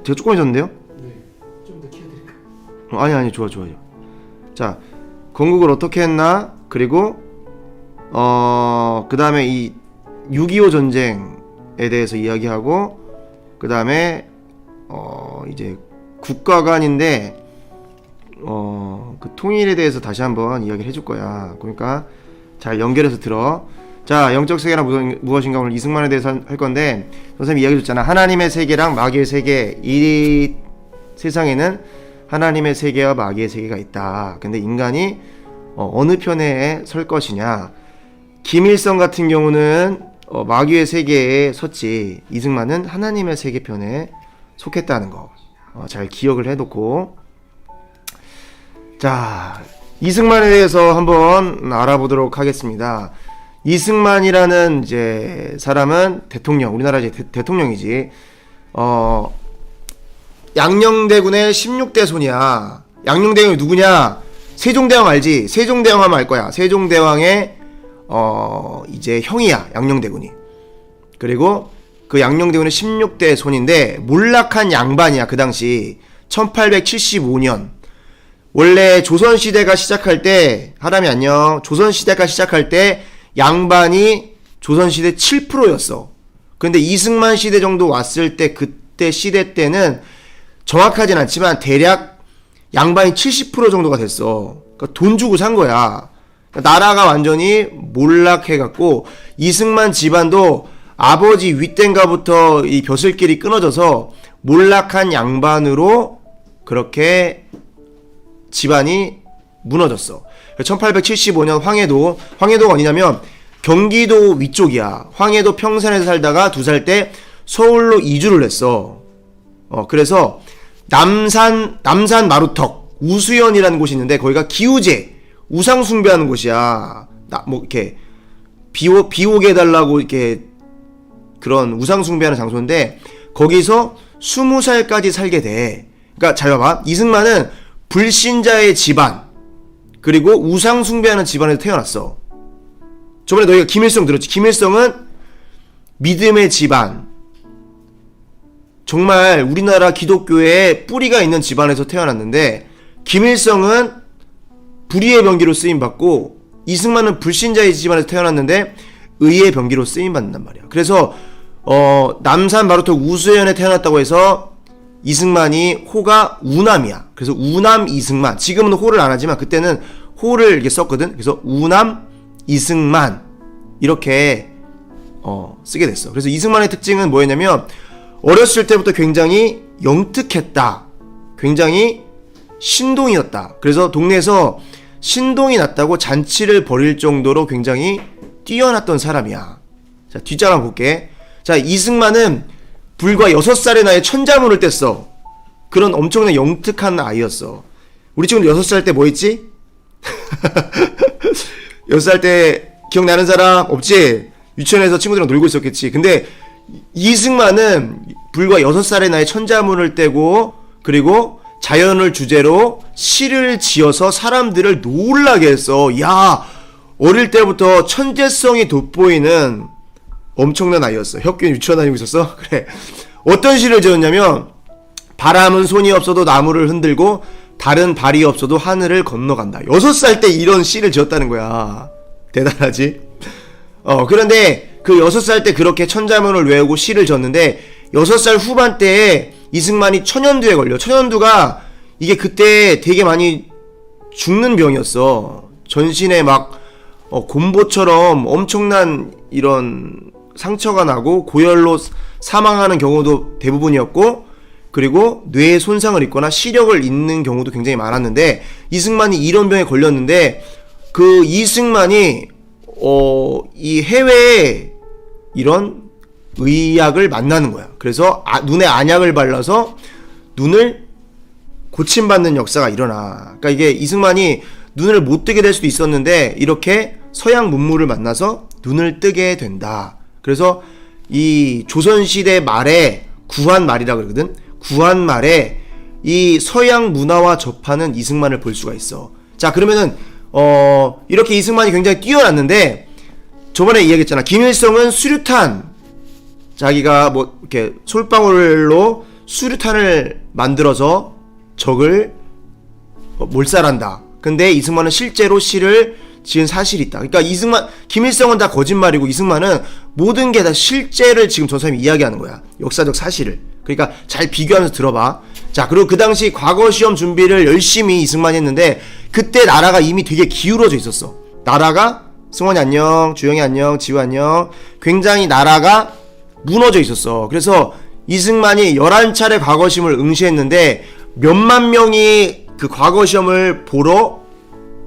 제가 조그매졌는데요? 네, 좀 더 키워드릴까요? 아니 좋아요. 자, 건국을 어떻게 했나? 그리고 그 다음에 이 6.25 전쟁에 대해서 이야기하고, 그 다음에 이제 국가 간인데 그 통일에 대해서 다시 한번 이야기를 해줄 거야. 그러니까 잘 연결해서 들어. 자, 영적 세계란 무엇인가, 오늘 이승만에 대해서 할 건데, 선생님이 이야기 줬잖아. 하나님의 세계랑 마귀의 세계, 이 세상에는 하나님의 세계와 마귀의 세계가 있다. 근데 인간이 어느 편에 설 것이냐. 김일성 같은 경우는 마귀의 세계에 섰지, 이승만은 하나님의 세계 편에 속했다는 거 잘 기억을 해놓고, 자, 이승만에 대해서 한번 알아보도록 하겠습니다. 이승만이라는 이제 사람은 대통령, 우리나라 이제 대통령이지. 양녕대군의 16대 손이야. 양녕대군이 누구냐? 세종대왕 알지? 세종대왕 하면 알 거야. 세종대왕의 이제 형이야, 양녕대군이. 그리고 그 양녕대군의 16대 손인데 몰락한 양반이야. 그 당시 1875년. 원래 조선시대가 시작할 때, 하람이 안녕, 조선시대가 시작할 때 양반이 조선시대 7%였어. 근데 이승만 시대 정도 왔을 때, 그때 시대 때는 정확하진 않지만 대략 양반이 70% 정도가 됐어. 그러니까 돈 주고 산 거야. 그러니까 나라가 완전히 몰락해갖고, 이승만 집안도 아버지 윗땡가부터 이 벼슬길이 끊어져서 몰락한 양반으로 그렇게 집안이 무너졌어. 1875년 황해도가 어디냐면 경기도 위쪽이야. 황해도 평산에서 살다가 2살 때 서울로 이주를 했어. 그래서 남산 마루턱 우수연이라는 곳이 있는데, 거기가 기우제 우상 숭배하는 곳이야. 뭐 이렇게 비 오게 해달라고 이렇게 그런 우상 숭배하는 장소인데, 거기서 20살까지 살게 돼. 그러니까 잘 봐봐. 이승만은 불신자의 집안, 그리고 우상 숭배하는 집안에서 태어났어. 저번에 너희가 김일성 들었지? 김일성은 믿음의 집안, 정말 우리나라 기독교에 뿌리가 있는 집안에서 태어났는데, 김일성은 불의의 병기로 쓰임받고, 이승만은 불신자의 집안에서 태어났는데 의의 병기로 쓰임받는단 말이야. 그래서 남산 마루턱 우수연에 태어났다고 해서 이승만이 호가 우남이야. 그래서 우남 이승만. 지금은 호를 안 하지만 그때는 호를 이렇게 썼거든. 그래서 우남 이승만 이렇게 쓰게 됐어. 그래서 이승만의 특징은 뭐였냐면, 어렸을 때부터 굉장히 영특했다. 굉장히 신동이었다. 그래서 동네에서 신동이 났다고 잔치를 벌일 정도로 굉장히 뛰어났던 사람이야. 자, 뒷자랑 볼게. 자, 이승만은 불과 6살의 나이에 천자문을 뗐어. 그런 엄청난 영특한 아이였어. 우리 친구들 6살 때 뭐 했지? 6살 때 기억나는 사람 없지? 유치원에서 친구들이랑 놀고 있었겠지. 근데 이승만은 불과 6살의 나이에 천자문을 떼고, 그리고 자연을 주제로 시를 지어서 사람들을 놀라게 했어. 야, 어릴 때부터 천재성이 돋보이는 엄청난 아이였어. 혁균 유치원 다니고 있었어? 그래. 어떤 시를 지었냐면, 바람은 손이 없어도 나무를 흔들고 다른 발이 없어도 하늘을 건너간다. 6살 때 이런 시를 지었다는 거야. 대단하지? 그런데 그 6살 때 그렇게 천자문을 외우고 시를 지었는데, 6살 후반 때에 이승만이 천연두에 걸려. 천연두가 이게 그때 되게 많이 죽는 병이었어. 전신에 막 곰보처럼 엄청난 이런 상처가 나고 고열로 사망하는 경우도 대부분이었고, 그리고 뇌에 손상을 입거나 시력을 잃는 경우도 굉장히 많았는데, 이승만이 이런 병에 걸렸는데, 그 이승만이 이 해외에 이런 의학을 만나는 거야. 그래서 눈에 안약을 발라서 눈을 고침받는 역사가 일어나. 그러니까 이게 이승만이 눈을 못 뜨게 될 수도 있었는데, 이렇게 서양 문물을 만나서 눈을 뜨게 된다. 그래서 이 조선시대 말에 구한말이라 그러거든. 구한말에 이 서양 문화와 접하는 이승만을 볼 수가 있어. 자, 그러면은 이렇게 이승만이 굉장히 뛰어났는데, 저번에 이야기했잖아. 김일성은 수류탄 자기가 뭐 이렇게 솔방울로 수류탄을 만들어서 적을 몰살한다. 근데 이승만은 실제로 시를 지은 사실이 있다. 그러니까 김일성은 다 거짓말이고 이승만은 모든 게 다 실제를 지금 저 사람이 이야기하는 거야. 역사적 사실을. 그러니까 잘 비교하면서 들어봐. 자, 그리고 그 당시 과거 시험 준비를 열심히 이승만이 했는데 그때 나라가 이미 되게 기울어져 있었어. 나라가 승원이 안녕, 주영이 안녕, 지우 안녕. 굉장히 나라가 무너져 있었어. 그래서 이승만이 11차례 과거 시험을 응시했는데 몇만 명이 그 과거 시험을 보러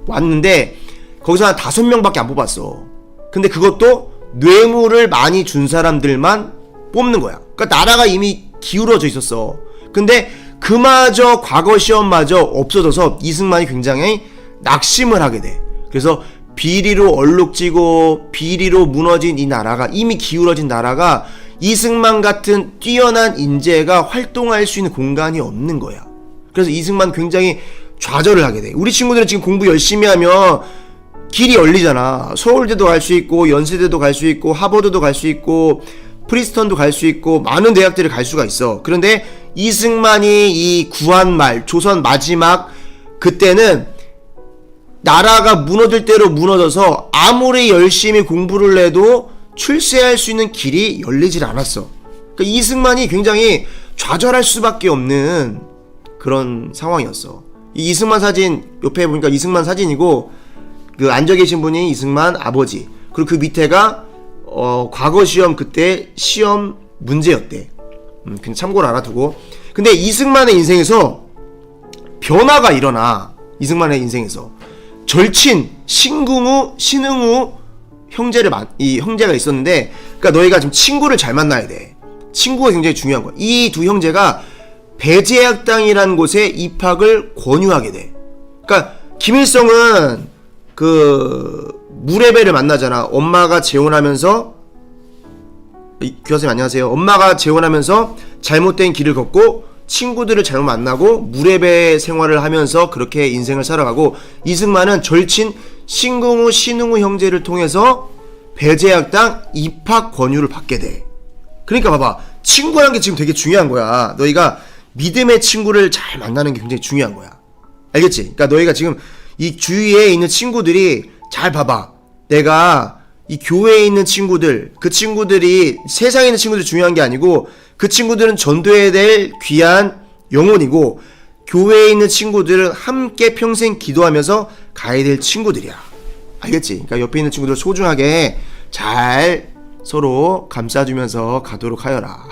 왔는데 거기서 한 5명밖에 안 뽑았어. 근데 그것도 뇌물을 많이 준 사람들만 뽑는 거야. 그러니까 나라가 이미 기울어져 있었어. 근데 그마저 과거 시험마저 없어져서 이승만이 굉장히 낙심을 하게 돼. 그래서 비리로 얼룩지고 비리로 무너진 이 나라가, 이미 기울어진 나라가 이승만 같은 뛰어난 인재가 활동할 수 있는 공간이 없는 거야. 그래서 이승만 굉장히 좌절을 하게 돼. 우리 친구들은 지금 공부 열심히 하면 길이 열리잖아. 서울대도 갈 수 있고 연세대도 갈 수 있고 하버드도 갈 수 있고 프리스턴도 갈 수 있고 많은 대학들을 갈 수가 있어. 그런데 이승만이 이 구한말 조선 마지막 그때는 나라가 무너질 대로 무너져서 아무리 열심히 공부를 해도 출세할 수 있는 길이 열리질 않았어. 그러니까 이승만이 굉장히 좌절할 수밖에 없는 그런 상황이었어. 이 이승만 사진 옆에 보니까 이승만 사진이고 그 앉아 계신 분이 이승만 아버지, 그리고 그 밑에가 과거 시험 그때 시험 문제였대. 그냥 참고로 알아두고. 근데 이승만의 인생에서 변화가 일어나. 이승만의 인생에서 절친 신궁우 신흥우 형제가 있었는데, 그러니까 너희가 지금 친구를 잘 만나야 돼. 친구가 굉장히 중요한 거야. 이 두 형제가 배제학당이라는 곳에 입학을 권유하게 돼. 그러니까 김일성은 그 무례배를 만나잖아. 엄마가 재혼하면서, 교사님 안녕하세요. 엄마가 재혼하면서 잘못된 길을 걷고 친구들을 잘못 만나고 무례배 생활을 하면서 그렇게 인생을 살아가고, 이승만은 절친 신궁우 신흥우 형제를 통해서 배제학당 입학 권유를 받게 돼. 그러니까 봐봐, 친구라는 게 지금 되게 중요한 거야. 너희가 믿음의 친구를 잘 만나는 게 굉장히 중요한 거야. 알겠지? 그러니까 너희가 지금 이 주위에 있는 친구들이 잘 봐봐. 내가 이 교회에 있는 친구들, 그 친구들이 세상에 있는 친구들이 중요한 게 아니고 그 친구들은 전도해야 될 귀한 영혼이고, 교회에 있는 친구들은 함께 평생 기도하면서 가야 될 친구들이야. 알겠지? 그러니까 옆에 있는 친구들 소중하게 잘 서로 감싸주면서 가도록 하여라.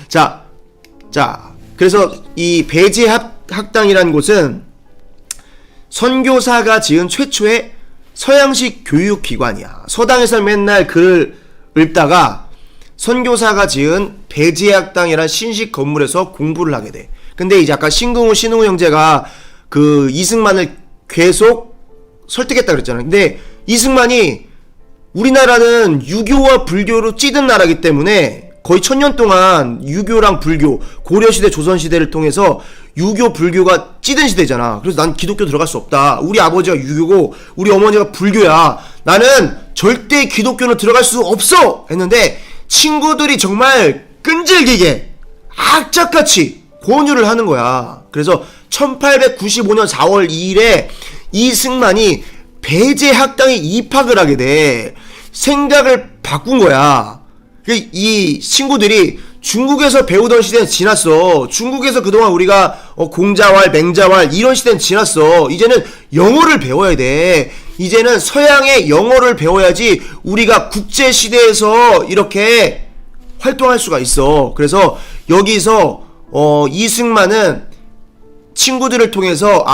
자, 그래서 이 배제학당이라는 곳은 선교사가 지은 최초의 서양식 교육기관이야. 서당에서 맨날 글을 읽다가 선교사가 지은 배제학당이라는 신식 건물에서 공부를 하게 돼. 근데 이제 아까 신궁우 신흥우 형제가 그 이승만을 계속 설득했다 그랬잖아. 근데 이승만이, 우리나라는 유교와 불교로 찌든 나라기 때문에 거의 1000년 동안 유교랑 불교, 고려시대 조선시대를 통해서 유교 불교가 찌든 시대잖아. 그래서 난 기독교 들어갈 수 없다. 우리 아버지가 유교고 우리 어머니가 불교야. 나는 절대 기독교는 들어갈 수 없어 했는데 친구들이 정말 끈질기게 악착같이 권유를 하는 거야. 그래서 1895년 4월 2일에 이승만이 배제학당에 입학을 하게 돼. 생각을 바꾼 거야. 이 친구들이 중국에서 배우던 시대는 지났어. 중국에서 그동안 우리가 공자왈, 맹자왈 이런 시대는 지났어. 이제는 영어를 배워야 돼. 이제는 서양의 영어를 배워야지 우리가 국제시대에서 이렇게 활동할 수가 있어. 그래서 여기서 이승만은 친구들을 통해서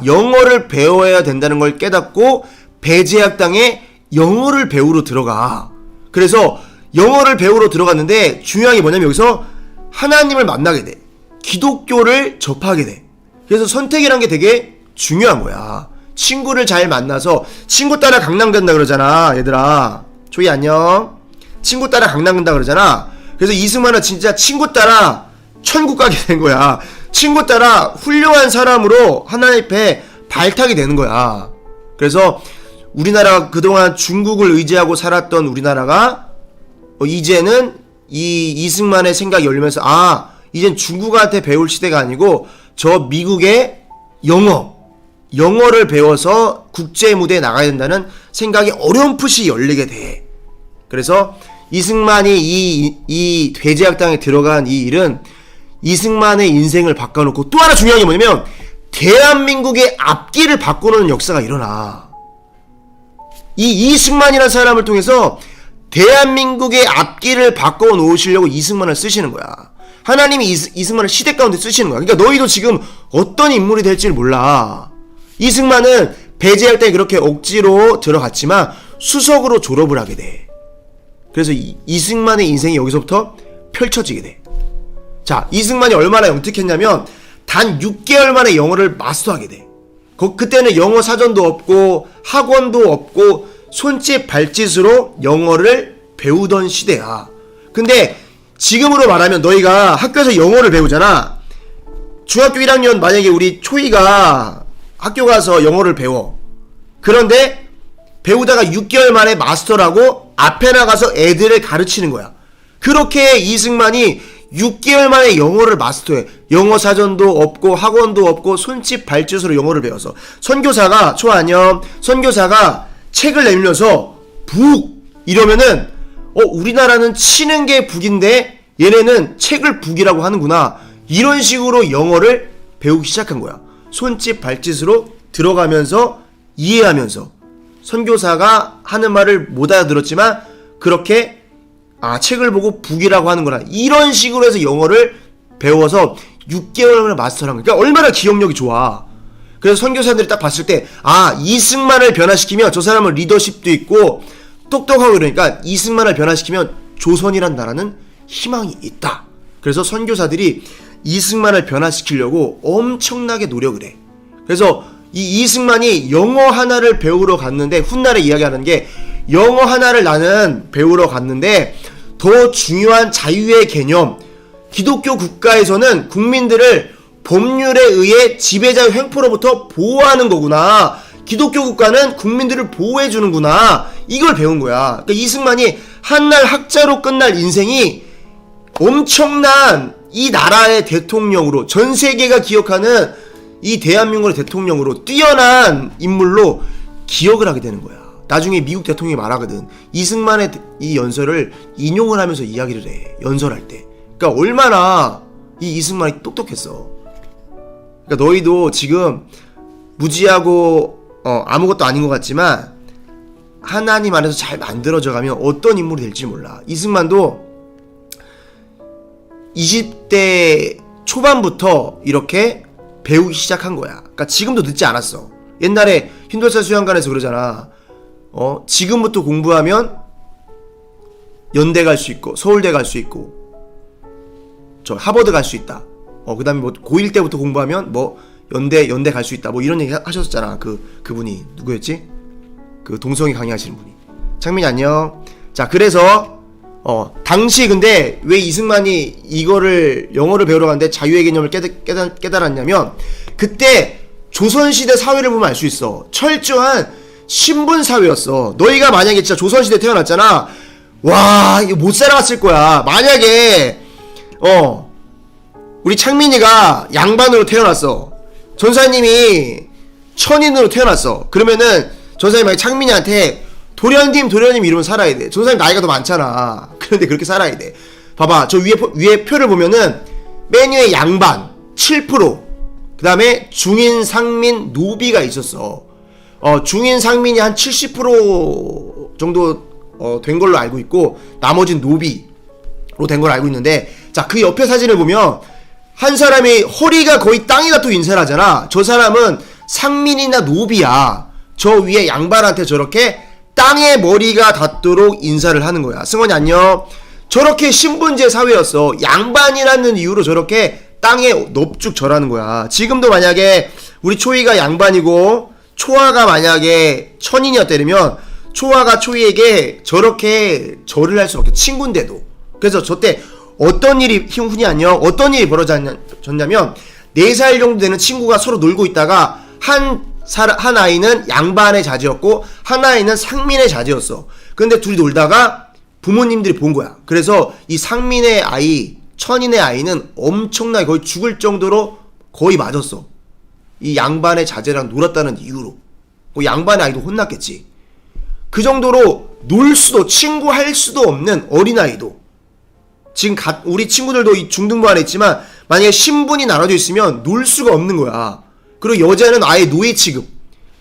영어를 배워야 된다는 걸 깨닫고 배제학당에 영어를 배우러 들어가. 그래서 영어를 배우러 들어갔는데 중요한 게 뭐냐면 여기서 하나님을 만나게 돼. 기독교를 접하게 돼. 그래서 선택이란 게 되게 중요한 거야. 친구를 잘 만나서, 친구 따라 강남 간다 그러잖아. 얘들아 조이 안녕. 친구 따라 강남 간다 그러잖아. 그래서 이승만은 진짜 친구 따라 천국 가게 된 거야. 친구 따라 훌륭한 사람으로 하나님 앞에 발탁이 되는 거야. 그래서 우리나라가 그동안 중국을 의지하고 살았던 우리나라가 이제는 이 이승만의 생각이 열리면서 이젠 중국한테 배울 시대가 아니고 저 미국의 영어를 배워서 국제 무대에 나가야 된다는 생각이 어렴풋이 열리게 돼. 그래서 이승만이 이 돼지학당에 들어간 이 일은 이승만의 인생을 바꿔놓고, 또 하나 중요한 게 뭐냐면 대한민국의 앞길을 바꿔놓는 역사가 일어나. 이 이승만이라는 사람을 통해서 대한민국의 앞길을 바꿔놓으시려고 이승만을 쓰시는 거야. 하나님이 이승만을 시대 가운데 쓰시는 거야. 그러니까 너희도 지금 어떤 인물이 될지를 몰라. 이승만은 배제할 때 그렇게 억지로 들어갔지만 수석으로 졸업을 하게 돼. 그래서 이승만의 인생이 여기서부터 펼쳐지게 돼. 자, 이승만이 얼마나 영특했냐면 단 6개월 만에 영어를 마스터하게 돼. 그때는 영어 사전도 없고 학원도 없고 손짓 발짓으로 영어를 배우던 시대야. 근데 지금으로 말하면 너희가 학교에서 영어를 배우잖아. 중학교 1학년 만약에 우리 초이가 학교 가서 영어를 배워. 그런데 배우다가 6개월 만에 마스터라고 앞에 나가서 애들을 가르치는 거야. 그렇게 이승만이 6개월 만에 영어를 마스터해. 영어 사전도 없고 학원도 없고 손짓 발짓으로 영어를 배워서 선교사가 선교사가 책을 내밀면서 북 이러면은 우리나라는 치는 게 북인데 얘네는 책을 북이라고 하는구나. 이런 식으로 영어를 배우기 시작한 거야. 손짓 발짓으로 들어가면서 이해하면서 선교사가 하는 말을 못 알아들었지만 그렇게 책을 보고 북이라고 하는구나. 이런 식으로 해서 영어를 배워서 6개월을 마스터한 거야. 그러니까 얼마나 기억력이 좋아. 그래서 선교사들이 딱 봤을 때 이승만을 변화시키면 저 사람은 리더십도 있고 똑똑하고 그러니까 이승만을 변화시키면 조선이란 나라는 희망이 있다. 그래서 선교사들이 이승만을 변화시키려고 엄청나게 노력을 해. 그래서 이 이승만이 영어 하나를 배우러 갔는데 훗날에 이야기하는 게 영어 하나를 나는 배우러 갔는데 더 중요한 자유의 개념, 기독교 국가에서는 국민들을 법률에 의해 지배자의 횡포로부터 보호하는 거구나. 기독교 국가는 국민들을 보호해 주는구나. 이걸 배운 거야. 그러니까 이승만이 한날 학자로 끝날 인생이 엄청난 이 나라의 대통령으로, 전 세계가 기억하는 이 대한민국의 대통령으로 뛰어난 인물로 기억을 하게 되는 거야. 나중에 미국 대통령이 말하거든. 이승만의 이 연설을 인용을 하면서 이야기를 해. 연설할 때. 그러니까 얼마나 이 이승만이 똑똑했어. 그러니까 너희도 지금 무지하고 아무것도 아닌 것 같지만 하나님 안에서 잘 만들어져 가면 어떤 인물이 될지 몰라. 이승만도 20대 초반부터 이렇게 배우기 시작한 거야. 그러니까 지금도 늦지 않았어. 옛날에 흰돌산 수양관에서 그러잖아. 지금부터 공부하면 연대 갈 수 있고 서울대 갈 수 있고 저 하버드 갈 수 있다. 그 다음에 뭐 고1 때부터 공부하면 뭐 연대 갈 수 있다. 뭐 이런 얘기 하셨잖아. 그분이 누구였지? 그 동성애 강의하시는 분이. 창민이 안녕. 자, 그래서 당시 근데 왜 이승만이 이거를 영어를 배우러 갔는데 자유의 개념을 깨달았냐면 그때 조선시대 사회를 보면 알 수 있어. 철저한 신분 사회였어. 너희가 만약에 진짜 조선시대 태어났잖아. 와, 이거 못 살아갔을 거야. 만약에 우리 창민이가 양반으로 태어났어. 전사님이 천인으로 태어났어. 그러면은 전사님이 만약에 창민이한테 도련님 이러면 살아야 돼. 전사님 나이가 더 많잖아. 그런데 그렇게 살아야 돼. 봐봐, 저 위에 표를 보면은 맨 위에 양반 7%, 그 다음에 중인, 상민, 노비가 있었어. 중인, 상민이 한 70% 정도 된 걸로 알고 있고 나머지는 노비로 된 걸로 알고 있는데, 자, 그 옆에 사진을 보면 한 사람이 허리가 거의 땅에 닿도록 인사를 하잖아. 저 사람은 상민이나 노비야. 저 위에 양반한테 저렇게 땅에 머리가 닿도록 인사를 하는 거야. 승원이 안녕. 저렇게 신분제 사회였어. 양반이라는 이유로 저렇게 땅에 넙죽 절하는 거야. 지금도 만약에 우리 초이가 양반이고 초아가 만약에 천인이었다면 초아가 초이에게 저렇게 절을 할 수 없게, 친구인데도. 그래서 저때 어떤 일이 어떤 일이 벌어졌냐면 4살 정도 되는 친구가 서로 놀고 있다가 한 아이는 양반의 자제였고 한 아이는 상민의 자제였어. 근데 둘이 놀다가 부모님들이 본 거야. 그래서 이 상민의 아이, 천인의 아이는 엄청나게 거의 죽을 정도로 거의 맞았어. 이 양반의 자제랑 놀았다는 이유로. 양반의 아이도 혼났겠지. 그 정도로 놀 수도, 친구할 수도 없는 어린아이도. 지금 우리 친구들도 이 중등부 안에 있지만 만약에 신분이 나눠져 있으면 놀 수가 없는 거야. 그리고 여자는 아예 노예 취급.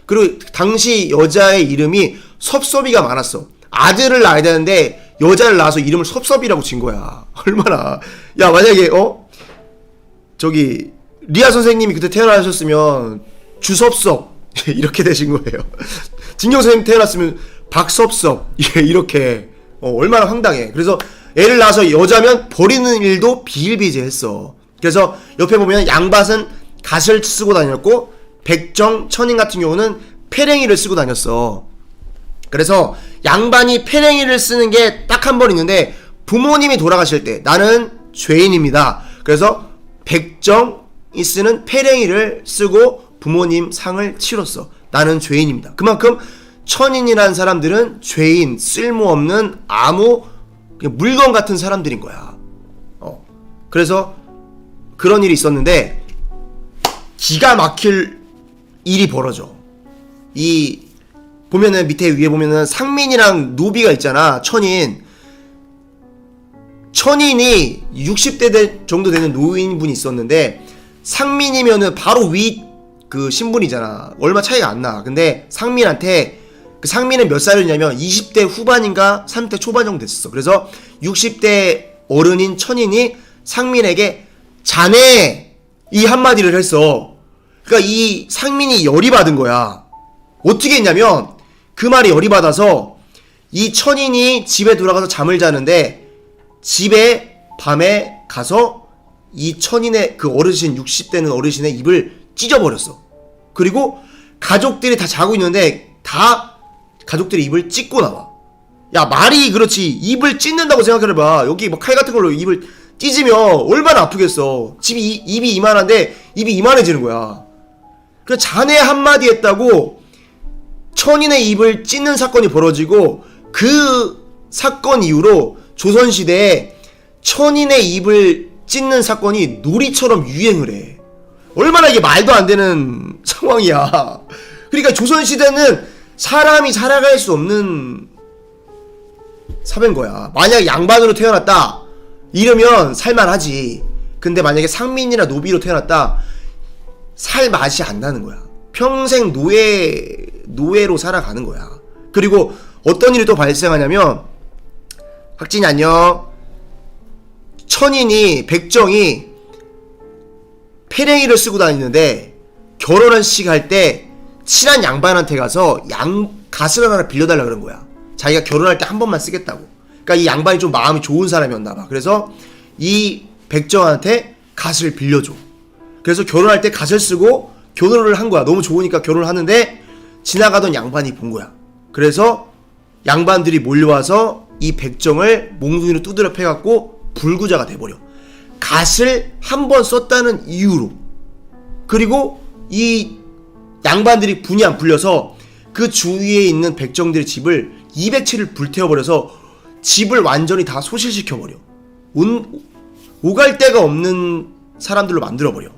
그리고 당시 여자의 이름이 섭섭이가 많았어. 아들을 낳아야 되는데 여자를 낳아서 이름을 섭섭이라고 진 거야. 얼마나. 야, 만약에 저기 리아 선생님이 그때 태어나셨으면 주섭섭 이렇게 되신 거예요. 진경 선생님 태어났으면 박섭섭 이렇게. 얼마나 황당해. 그래서 애를 낳아서 여자면 버리는 일도 비일비재했어. 그래서 옆에 보면 양밭은 갓을 쓰고 다녔고 백정, 천인 같은 경우는 패랭이를 쓰고 다녔어. 그래서 양반이 패랭이를 쓰는 게 딱 한 번 있는데 부모님이 돌아가실 때 나는 죄인입니다. 그래서 백정이 쓰는 패랭이를 쓰고 부모님 상을 치렀어. 나는 죄인입니다. 그만큼 천인이라는 사람들은 죄인, 쓸모없는 아무 그냥 물건 같은 사람들인 거야. 그래서 그런 일이 있었는데 기가 막힐 일이 벌어져. 이 보면은 밑에 위에 보면은 상민이랑 노비가 있잖아. 천인이 60대 정도 되는 노인분이 있었는데 상민이면은 바로 위 그 신분이잖아. 얼마 차이가 안 나. 근데 상민한테 그 상민은 몇 살이냐면 20대 후반인가 30대 초반 정도 됐었어. 그래서 60대 어른인 천인이 상민에게 자네 이 한마디를 했어. 그러니까 이 상민이 열이 받은 거야. 어떻게 했냐면 그 말이 열이 받아서 이 천인이 집에 돌아가서 잠을 자는데 집에 밤에 가서 이 천인의 그 어르신 60대는 어르신의 입을 찢어버렸어. 그리고 가족들이 다 자고 있는데 다 가족들이 입을 찢고 나와. 야, 말이 그렇지. 입을 찢는다고 생각해봐. 여기 뭐 칼 같은 걸로 입을 찢으면 얼마나 아프겠어. 입이 이만한데 입이 이만해지는 거야. 그래서 자네 한마디 했다고 천인의 입을 찢는 사건이 벌어지고 그 사건 이후로 조선시대에 천인의 입을 찢는 사건이 놀이처럼 유행을 해. 얼마나 이게 말도 안 되는 상황이야. 그러니까 조선시대는 사람이 살아갈 수 없는 사회인 거야. 만약 양반으로 태어났다 이러면 살만하지. 근데 만약에 상민이나 노비로 태어났다 살 맛이 안 나는 거야. 평생 노예로 살아가는 거야. 그리고 어떤 일이 또 발생하냐면 학진이 안녕. 천인이 백정이 패랭이를 쓰고 다니는데 결혼식 할 때 친한 양반한테 가서 갓을 하나 빌려달라 그런 거야. 자기가 결혼할 때 한 번만 쓰겠다고. 그러니까 이 양반이 좀 마음이 좋은 사람이었나봐. 그래서 이 백정한테 갓을 빌려줘. 그래서 결혼할 때 갓을 쓰고 결혼을 한 거야. 너무 좋으니까 결혼을 하는데 지나가던 양반이 본 거야. 그래서 양반들이 몰려와서 이 백정을 몽둥이로 두드려 패갖고 불구자가 돼버려. 갓을 한 번 썼다는 이유로. 그리고 이 양반들이 분이 안 풀려서 그 주위에 있는 백정들의 집을 200채를 불태워버려서 집을 완전히 다 소실시켜버려. 오갈 데가 없는 사람들로 만들어버려.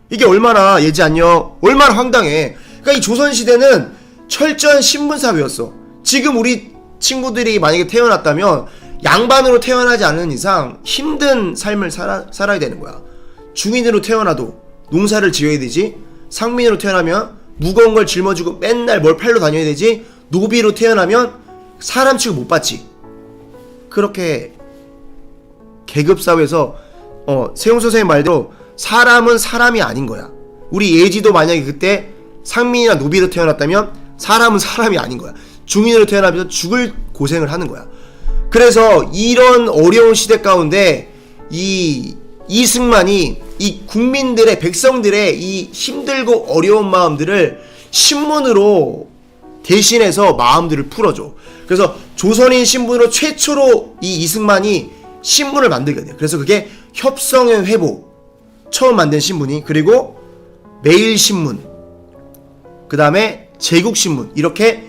이게 얼마나 예지 안녕. 얼마나 황당해. 그러니까 이 조선시대는 철저한 신분사회였어. 지금 우리 친구들이 만약에 태어났다면 양반으로 태어나지 않는 이상 힘든 삶을 살아야 되는 거야. 중인으로 태어나도 농사를 지어야 되지. 상민으로 태어나면 무거운 걸 짊어지고 맨날 뭘 팔러 다녀야 되지. 노비로 태어나면 사람 취급 못 받지. 그렇게 계급사회에서 세용 선생님 말대로 사람은 사람이 아닌 거야. 우리 예지도 만약에 그때 상민이나 노비로 태어났다면 사람은 사람이 아닌 거야. 중인으로 태어나면서 죽을 고생을 하는 거야. 그래서 이런 어려운 시대 가운데 이 이승만이 이 국민들의 백성들의 이 힘들고 어려운 마음들을 신문으로 대신해서 마음들을 풀어줘. 그래서 조선인 신분으로 최초로 이 이승만이 신문을 만들게 돼요. 그래서 그게 협성의 회보 처음 만든 신문이, 그리고 매일신문, 그 다음에 제국신문, 이렇게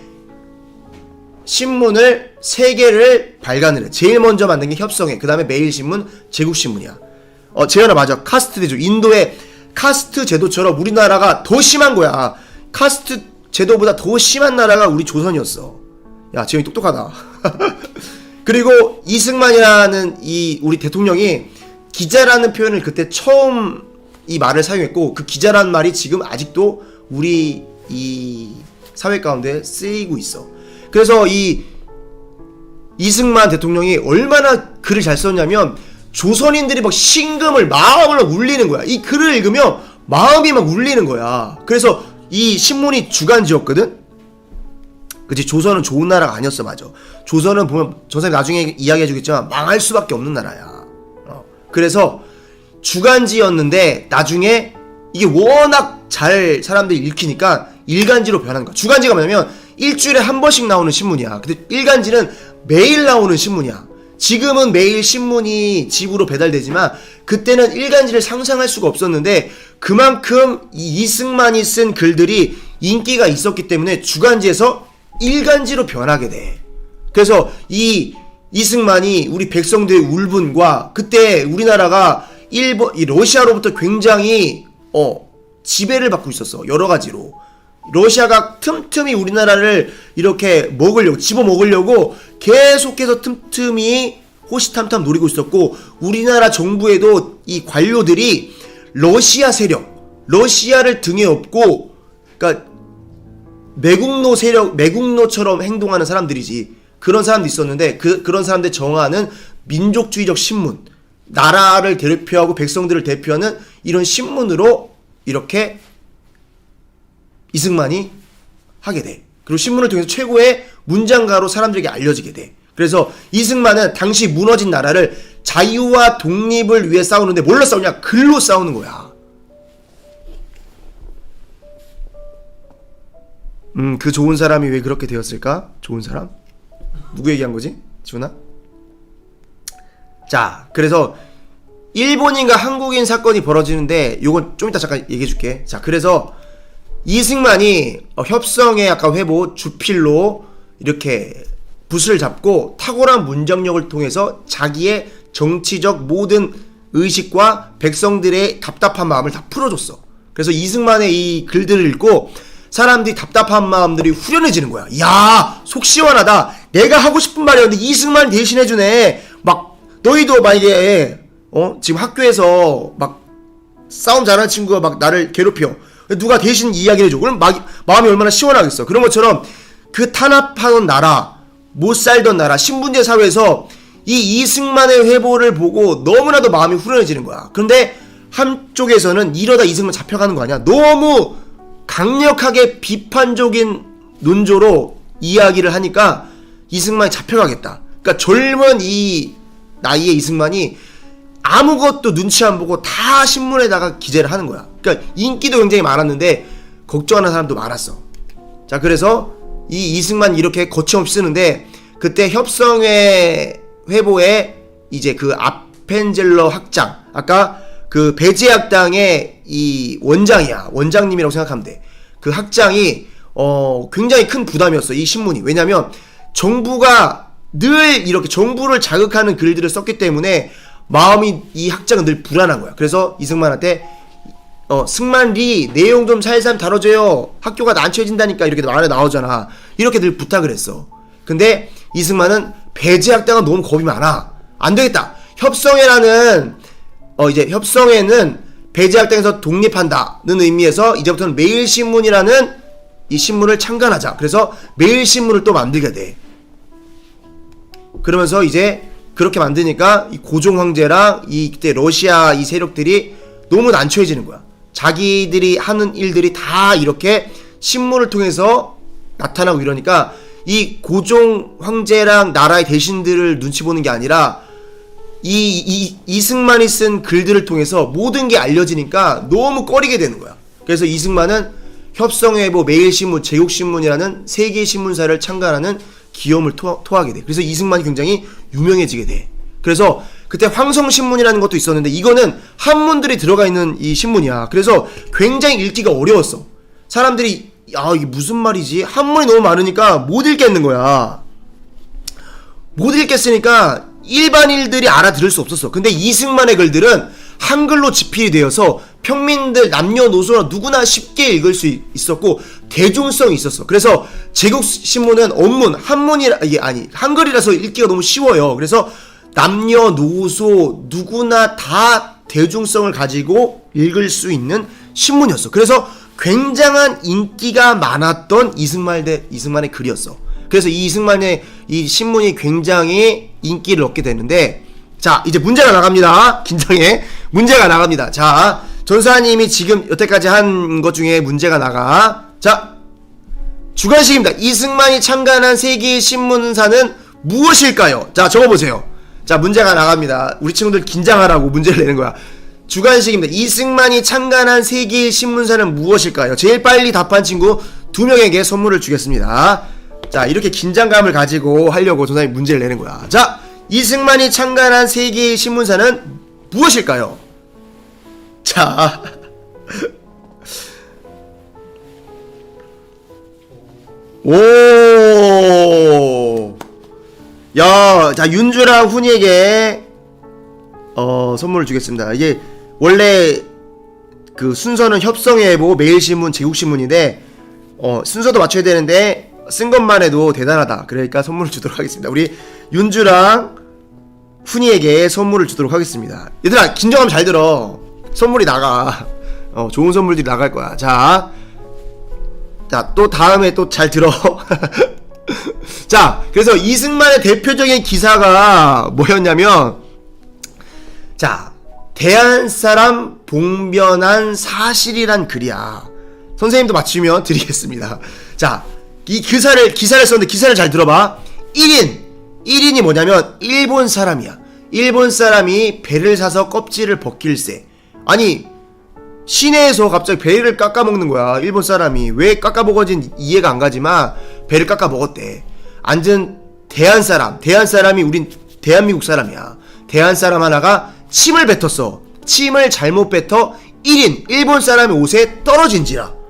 신문을 3개를 발간을 해. 제일 먼저 만든 게 협성회, 그 다음에 매일신문, 제국신문이야. 재현아 맞아. 카스트 제도. 인도의 카스트 제도처럼 우리나라가 더 심한 거야. 카스트 제도보다 더 심한 나라가 우리 조선이었어. 야, 재현이 똑똑하다. 그리고 이승만이라는 이 우리 대통령이 기자라는 표현을 그때 처음 이 말을 사용했고, 그 기자라는 말이 지금 아직도 우리 이 사회 가운데 쓰이고 있어. 그래서 이 이승만 대통령이 얼마나 글을 잘 썼냐면 조선인들이 막 신금을 마음을 울리는 거야. 이 글을 읽으면 마음이 막 울리는 거야. 그래서 이 신문이 주간지였거든. 그치, 조선은 좋은 나라가 아니었어. 맞아. 조선은 보면 전사님 나중에 이야기해주겠지만 망할 수밖에 없는 나라야. 그래서 주간지였는데 나중에 이게 워낙 잘 사람들이 읽히니까 일간지로 변한 거야. 주간지가 뭐냐면 일주일에 한 번씩 나오는 신문이야. 근데 일간지는 매일 나오는 신문이야. 지금은 매일 신문이 집으로 배달되지만 그때는 일간지를 상상할 수가 없었는데, 그만큼 이 이승만이 쓴 글들이 인기가 있었기 때문에 주간지에서 일간지로 변하게 돼. 그래서 이 이승만이 우리 백성들의 울분과 그때 우리나라가 이 러시아로부터 굉장히 지배를 받고 있었어. 여러 가지로. 러시아가 틈틈이 우리나라를 이렇게 집어먹으려고 계속해서 틈틈이 호시탐탐 노리고 있었고, 우리나라 정부에도 이 관료들이 러시아 세력, 러시아를 등에 업고, 그러니까 매국노 세력, 매국노처럼 행동하는 사람들이지. 그런 사람도 있었는데 그런 사람들 정하는 민족주의적 신문, 나라를 대표하고 백성들을 대표하는 이런 신문으로 이렇게 이승만이 하게 돼. 그리고 신문을 통해서 최고의 문장가로 사람들에게 알려지게 돼. 그래서 이승만은 당시 무너진 나라를 자유와 독립을 위해 싸우는데 뭘로 싸우냐? 글로 싸우는 거야. 그 좋은 사람이 왜 그렇게 되었을까? 좋은 사람? 누구 얘기한 거지? 지훈아? 자, 그래서 일본인과 한국인 사건이 벌어지는데 요건 좀 이따 잠깐 얘기해 줄게. 자, 그래서 이승만이 협성의 아까 회보 주필로 이렇게 붓을 잡고 탁월한 문장력을 통해서 자기의 정치적 모든 의식과 백성들의 답답한 마음을 다 풀어줬어. 그래서 이승만의 이 글들을 읽고 사람들이 답답한 마음들이 후련해지는 거야. 야, 속 시원하다. 내가 하고 싶은 말이었는데 이승만이 대신해주네. 막 너희도 만약에 지금 학교에서 막 싸움 잘하는 친구가 막 나를 괴롭혀. 누가 대신 이야기를 해줘. 그럼 마음이 얼마나 시원하겠어. 그런 것처럼 그 탄압하던 나라, 못 살던 나라, 신분제 사회에서 이 이승만의 회보를 보고 너무나도 마음이 후련해지는 거야. 그런데 한쪽에서는 이러다 이승만 잡혀가는 거 아니야? 너무 강력하게 비판적인 논조로 이야기를 하니까 이승만이 잡혀가겠다. 그러니까 젊은 이 나이에 이승만이 아무것도 눈치 안 보고 다 신문에다가 기재를 하는 거야. 그러니까 인기도 굉장히 많았는데 걱정하는 사람도 많았어. 자, 그래서 이 이승만 이렇게 거침없이 쓰는데 그때 협성회 회보에 이제 그 아펜젤러 학장, 아까 그 배제학당의 이 원장님이라고 생각하면 돼. 그 학장이 굉장히 큰 부담이었어, 이 신문이. 왜냐면 정부가 늘 이렇게 정부를 자극하는 글들을 썼기 때문에 마음이 이 학장은 늘 불안한 거야. 그래서 이승만한테 승만리 내용 좀 살살 다뤄줘요. 학교가 난처해진다니까 이렇게 말에 나오잖아. 이렇게 늘 부탁을 했어. 근데 이승만은 배제학당은 너무 겁이 많아. 안 되겠다. 협성회라는 이제 협성회는 배제학당에서 독립한다는 의미에서 이제부터는 매일신문이라는 이 신문을 창간하자. 그래서 매일신문을 또 만들게 돼. 그러면서 이제 그렇게 만드니까 이 고종 황제랑 이 그때 러시아 이 세력들이 너무 난처해지는 거야. 자기들이 하는 일들이 다 이렇게 신문을 통해서 나타나고 이러니까 이 고종 황제랑 나라의 대신들을 눈치 보는 게 아니라 이승만이 쓴 글들을 통해서 모든 게 알려지니까 너무 꺼리게 되는 거야. 그래서 이승만은 협성회보, 매일신문, 제국신문이라는 세 개의 신문사를 창간하는 기염을 토하게 돼. 그래서 이승만이 굉장히 유명해지게 돼. 그래서 그때 황성신문이라는 것도 있었는데 이거는 한문들이 들어가 있는 이 신문이야. 그래서 굉장히 읽기가 어려웠어. 사람들이 이게 무슨 말이지? 한문이 너무 많으니까 못 읽겠는 거야. 못 읽겠으니까 일반인들이 알아들을 수 없었어. 근데 이승만의 글들은 한글로 집필이 되어서 평민들 남녀노소 누구나 쉽게 읽을 수 있었고 대중성이 있었어. 그래서 제국신문은 원문 한문이라 이게 아니 한글이라서 읽기가 너무 쉬워요. 그래서 남녀노소 누구나 다 대중성을 가지고 읽을 수 있는 신문이었어. 그래서 굉장한 인기가 많았던 이승만의 글이었어. 그래서 이 이승만의 이 신문이 굉장히 인기를 얻게 되는데, 자 이제 문제가 나갑니다. 긴장해. 문제가 나갑니다. 자 전사님이 지금 여태까지 한 것 중에 문제가 나가. 자 주관식입니다. 이승만이 창간한 세계의 신문사는 무엇일까요? 자 적어보세요. 자 문제가 나갑니다. 우리 친구들 긴장하라고 문제를 내는 거야. 주관식입니다. 이승만이 창간한 세계의 신문사는 무엇일까요? 제일 빨리 답한 친구 2명에게 선물을 주겠습니다. 자 이렇게 긴장감을 가지고 하려고 전사님이 문제를 내는 거야. 자 이승만이 창간한 세계의 신문사는 무엇일까요? 자 오, 야, 자 윤주랑 훈이에게 선물을 주겠습니다. 이게 원래 그 순서는 협성예보, 매일신문, 제국신문인데 순서도 맞춰야 되는데 쓴 것만 해도 대단하다. 그러니까 선물을 주도록 하겠습니다. 우리 윤주랑 훈이에게 선물을 주도록 하겠습니다. 얘들아 긴장하면 잘 들어. 선물이 나가. 좋은 선물들이 나갈 거야. 자 또 다음에 또 잘 들어. 자 그래서 이승만의 대표적인 기사가 뭐였냐면, 자 대한사람 봉변한 사실이란 글이야. 선생님도 맞추면 드리겠습니다. 자 이 기사를 썼는데 기사를 잘 들어봐. 1인이 뭐냐면 일본 사람이야. 일본 사람이 배를 사서 껍질을 벗길세. 아니 시내에서 갑자기 배를 깎아먹는 거야. 일본 사람이 왜 깎아먹었는지 이해가 안 가지만 배를 깎아먹었대. 앉은 대한사람이 우린 대한민국 사람이야. 대한사람 하나가 침을 뱉었어. 침을 잘못 뱉어 1인 일본 사람의 옷에 떨어진지라.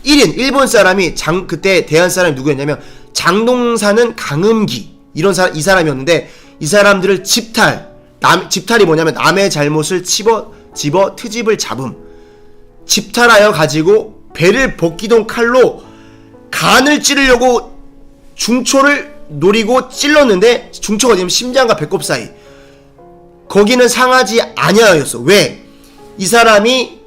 1인 일본 사람이 그때 대한사람이 누구였냐면 장동사는 강음기 이 사람이었는데, 이 사람들을 집탈이 뭐냐면 남의 잘못을 집어 트집을 잡음. 집탈하여 가지고 배를 벗기던 칼로 간을 찌르려고 중초를 노리고 찔렀는데, 중초가 어디냐면 심장과 배꼽 사이, 거기는 상하지 아니하였어. 왜? 이 사람이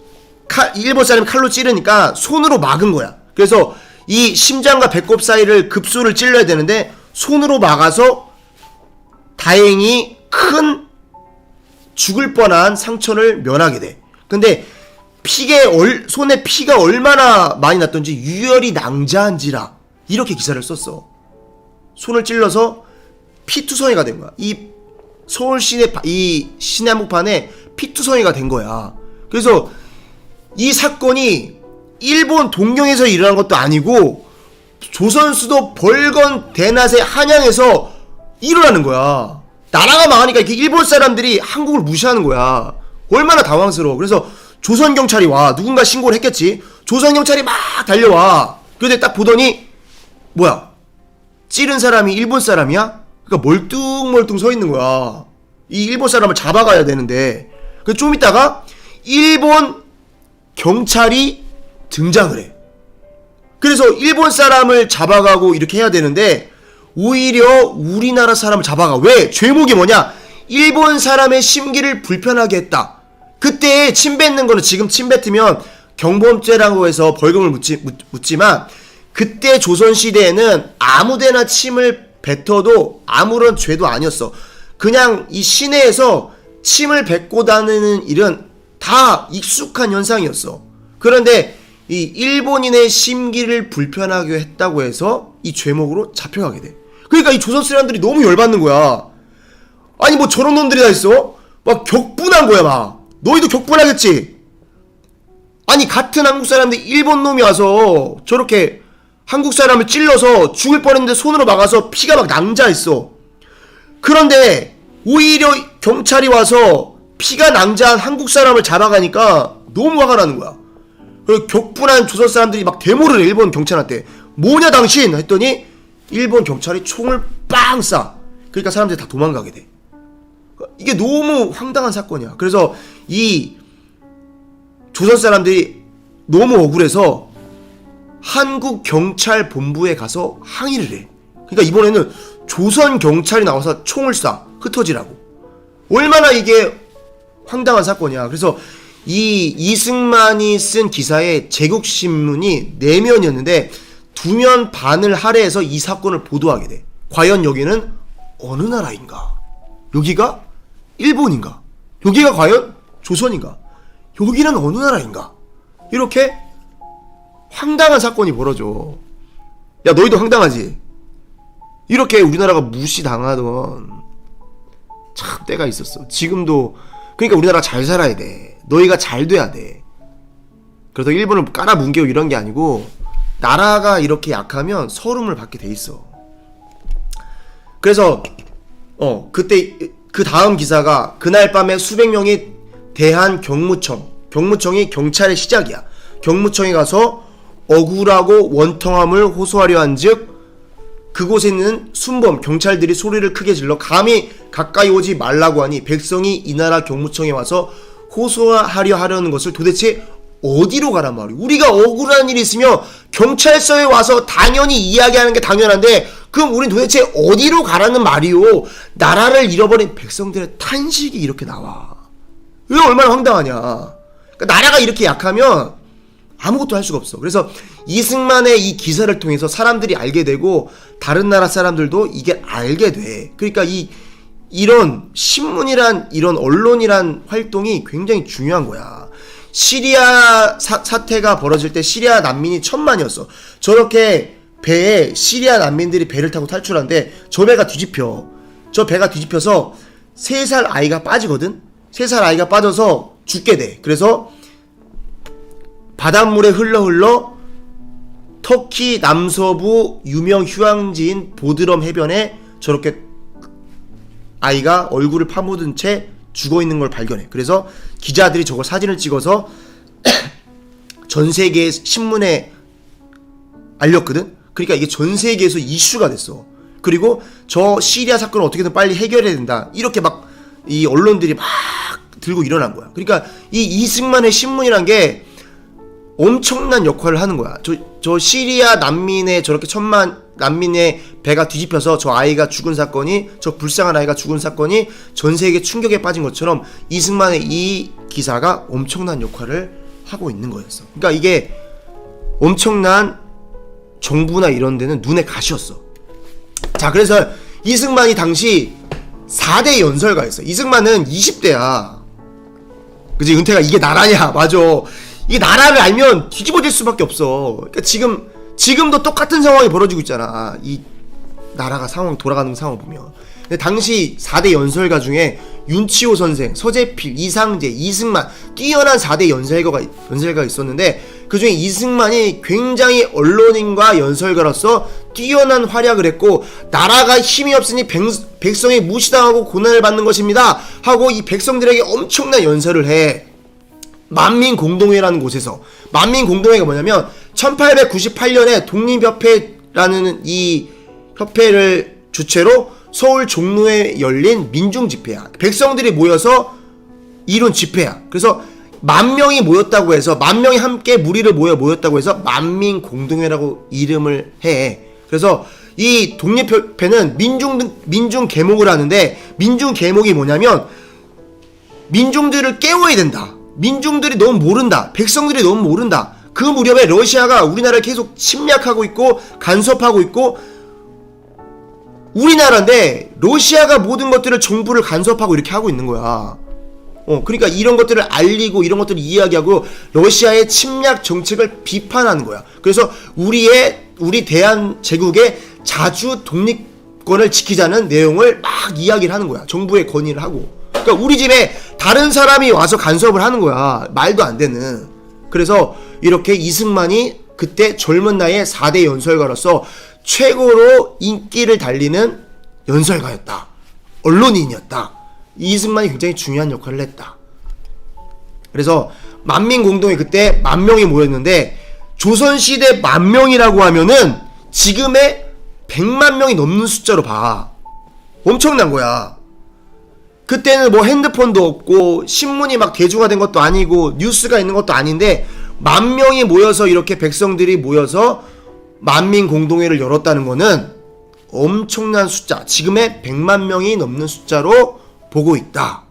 일본 사람이 칼로 찌르니까 손으로 막은 거야. 그래서 이 심장과 배꼽 사이를 급소를 찔러야 되는데 손으로 막아서 다행히 큰 죽을 뻔한 상처를 면하게 돼. 근데 손에 피가 얼마나 많이 났던지 유혈이 낭자한지라 이렇게 기사를 썼어. 손을 찔러서 피투성이가 된 거야. 이 서울 시내 이 시내 한복판에 피투성이가 된 거야. 그래서 이 사건이 일본 동경에서 일어난 것도 아니고 조선 수도 벌건 대낮에 한양에서 일어나는 거야. 나라가 망하니까 이렇게 일본 사람들이 한국을 무시하는 거야. 얼마나 당황스러워. 그래서 조선 경찰이 와. 누군가 신고를 했겠지. 조선 경찰이 막 달려와. 그런데 딱 보더니 뭐야? 찌른 사람이 일본 사람이야? 그러니까 멀뚱멀뚱 서 있는 거야. 이 일본 사람을 잡아가야 되는데. 좀 있다가 일본 경찰이 등장을 해. 그래서 일본 사람을 잡아가고 이렇게 해야 되는데 오히려 우리나라 사람을 잡아가. 왜? 죄목이 뭐냐? 일본 사람의 심기를 불편하게 했다. 그때 침 뱉는 거는 지금 침 뱉으면 경범죄라고 해서 벌금을 묻지만 그때 조선시대에는 아무데나 침을 뱉어도 아무런 죄도 아니었어. 그냥 이 시내에서 침을 뱉고 다니는 일은 다 익숙한 현상이었어. 그런데 이 일본인의 심기를 불편하게 했다고 해서 이 죄목으로 잡혀가게 돼. 그러니까 이 조선 사람들이 너무 열받는 거야. 아니 뭐 저런 놈들이 다 있어? 막 격분한 거야. 막 너희도 격분하겠지. 아니 같은 한국 사람들이 일본 놈이 와서 저렇게 한국 사람을 찔러서 죽을 뻔했는데 손으로 막아서 피가 막 낭자했어. 그런데 오히려 경찰이 와서 피가 낭자한 한국 사람을 잡아가니까 너무 화가 나는 거야. 그리고 격분한 조선 사람들이 막 데모를 해. 일본 경찰한테 뭐냐 당신 했더니 일본 경찰이 총을 빵 쏴. 그러니까 사람들이 다 도망가게 돼. 이게 너무 황당한 사건이야. 그래서 이 조선 사람들이 너무 억울해서 한국 경찰 본부에 가서 항의를 해. 그러니까 이번에는 조선 경찰이 나와서 총을 쏴. 흩어지라고. 얼마나 이게 황당한 사건이야. 그래서 이 이승만이 쓴 기사에 제국신문이 4면이었는데 2면 반을 할애해서 이 사건을 보도하게 돼. 과연 여기는 어느 나라인가? 여기가 일본인가? 여기가 과연 조선인가? 여기는 어느 나라인가? 이렇게 황당한 사건이 벌어져. 야, 너희도 황당하지? 이렇게 우리나라가 무시당하던 참 때가 있었어. 지금도. 그러니까 우리나라가 잘 살아야 돼. 너희가 잘 돼야 돼. 그래서 일본을 깔아뭉개고 이런 게 아니고 나라가 이렇게 약하면 서름을 받게 돼 있어. 그래서 그때 그 다음 기사가 그날 밤에 수백 명이 대한 경무청이 경찰의 시작이야. 경무청에 가서 억울하고 원통함을 호소하려 한즉 그곳에 있는 순범 경찰들이 소리를 크게 질러 감히 가까이 오지 말라고 하니 백성이 이 나라 경무청에 와서 호소하려 하려는 것을 도대체 어디로 가란 말이야. 우리가 억울한 일이 있으면 경찰서에 와서 당연히 이야기하는 게 당연한데 그럼 우린 도대체 어디로 가라는 말이오. 나라를 잃어버린 백성들의 탄식이 이렇게 나와. 이거 얼마나 황당하냐. 그러니까 나라가 이렇게 약하면 아무것도 할 수가 없어. 그래서 이승만의 이 기사를 통해서 사람들이 알게 되고 다른 나라 사람들도 이게 알게 돼. 그러니까 이런 신문이란 이런 언론이란 활동이 굉장히 중요한 거야. 시리아 사태가 벌어질 때 시리아 난민이 1000만이었어. 저렇게 배에 시리아 난민들이 배를 타고 탈출하는데 저 배가 뒤집혀. 저 배가 뒤집혀서 3살 아이가 빠지거든. 3살 아이가 빠져서 죽게 돼. 그래서 바닷물에 흘러 터키 남서부 유명 휴양지인 보드럼 해변에 저렇게 아이가 얼굴을 파묻은 채 죽어있는 걸 발견해. 그래서 기자들이 저걸 사진을 찍어서 전 세계 신문에 알렸거든. 그러니까 이게 전 세계에서 이슈가 됐어. 그리고 저 시리아 사건을 어떻게든 빨리 해결해야 된다. 이렇게 막 이 언론들이 막 들고 일어난 거야. 그러니까 이 이승만의 신문이란 게 엄청난 역할을 하는 거야. 저 시리아 난민의 저렇게 1000만 난민의 배가 뒤집혀서 저 아이가 죽은 사건이, 저 불쌍한 아이가 죽은 사건이 전 세계 충격에 빠진 것처럼 이승만의 이 기사가 엄청난 역할을 하고 있는 거였어. 그러니까 이게 엄청난 정부나 이런 데는 눈에 가시였어. 자, 그래서 이승만이 당시 4대 연설가였어. 이승만은 20대야. 그치? 은퇴가 이게 나라냐? 맞아. 이게 나라를 알면 뒤집어질 수밖에 없어. 그러니까 지금도 똑같은 상황이 벌어지고 있잖아. 이 나라가 돌아가는 상황을 보면. 근데 당시 4대 연설가 중에 윤치호 선생, 서재필, 이상재, 이승만 뛰어난 4대 연설가가 있었는데 그 중에 이승만이 굉장히 언론인과 연설가로서 뛰어난 활약을 했고 나라가 힘이 없으니 백성이 무시당하고 고난을 받는 것입니다 하고 이 백성들에게 엄청난 연설을 해. 만민공동회라는 곳에서. 만민공동회가 뭐냐면 1898년에 독립협회라는 이 협회를 주체로 서울 종로에 열린 민중집회야. 백성들이 모여서 이룬 집회야. 그래서 10,000명이 모였다고 해서 10,000명이 함께 무리를 모였다고 해서 만민공동회라고 이름을 해. 그래서 이 독립협회는 민중 계몽을 하는데 민중 계몽이 뭐냐면 민중들을 깨워야 된다. 민중들이 너무 모른다. 백성들이 너무 모른다. 그 무렵에 러시아가 우리나라를 계속 침략하고 있고 간섭하고 있고 우리나라인데 러시아가 모든 것들을 정부를 간섭하고 이렇게 하고 있는 거야. 그러니까 이런 것들을 알리고 이런 것들을 이야기하고 러시아의 침략 정책을 비판하는 거야. 그래서 우리 대한제국의 자주 독립권을 지키자는 내용을 막 이야기를 하는 거야. 정부에 건의를 하고. 그러니까 우리 집에 다른 사람이 와서 간섭을 하는 거야. 말도 안 되는. 그래서 이렇게 이승만이 그때 젊은 나이에 4대 연설가로서 최고로 인기를 달리는 연설가였다. 언론인이었다. 이승만이 굉장히 중요한 역할을 했다. 그래서 만민공동회 그때 10,000명이 모였는데 조선시대 10,000명이라고 하면은 지금의 100만 명이 넘는 숫자로 봐. 엄청난 거야. 그때는 뭐 핸드폰도 없고 신문이 막 대중화된 것도 아니고 뉴스가 있는 것도 아닌데 10,000명이 모여서 이렇게 백성들이 모여서 만민공동회를 열었다는 거는 엄청난 숫자, 지금의 100만 명이 넘는 숫자로 보고 있다.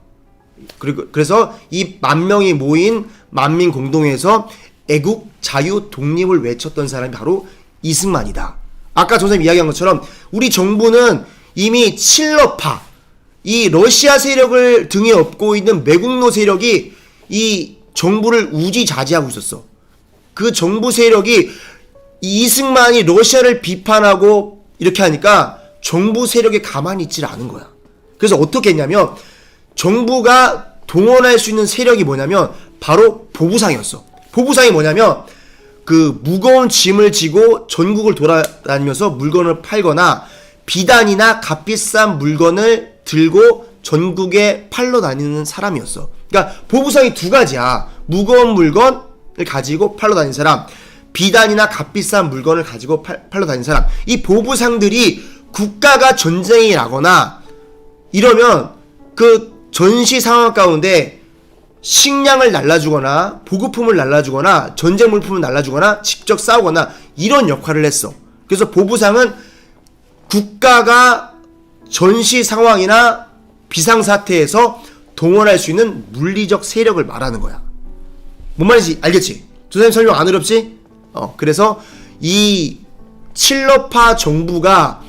그래서 이 10,000명이 모인 만민공동회에서 애국, 자유, 독립을 외쳤던 사람이 바로 이승만이다. 아까 선생님 이야기한 것처럼 우리 정부는 이미 칠러파, 이 러시아 세력을 등에 업고 있는 매국노 세력이 이 정부를 우지자지하고 있었어. 그 정부 세력이 이승만이 러시아를 비판하고 이렇게 하니까 정부 세력이 가만히 있질 않은 거야. 그래서 어떻게 했냐면 정부가 동원할 수 있는 세력이 뭐냐면 바로 보부상이었어. 보부상이 뭐냐면 그 무거운 짐을 지고 전국을 돌아다니면서 물건을 팔거나 비단이나 값비싼 물건을 들고 전국에 팔러 다니는 사람이었어. 그러니까 보부상이 두 가지야. 무거운 물건을 가지고 팔러 다니는 사람, 비단이나 값비싼 물건을 가지고 팔러 다니는 사람. 이 보부상들이 국가가 전쟁이 나거나 이러면 그 전시 상황 가운데 식량을 날라주거나 보급품을 날라주거나 전쟁 물품을 날라주거나 직접 싸우거나 이런 역할을 했어. 그래서 보부상은 국가가 전시 상황이나 비상사태에서 동원할 수 있는 물리적 세력을 말하는 거야. 뭔 말인지 알겠지? 조선님 설명 안 어렵지? 그래서 이 칠러파 정부가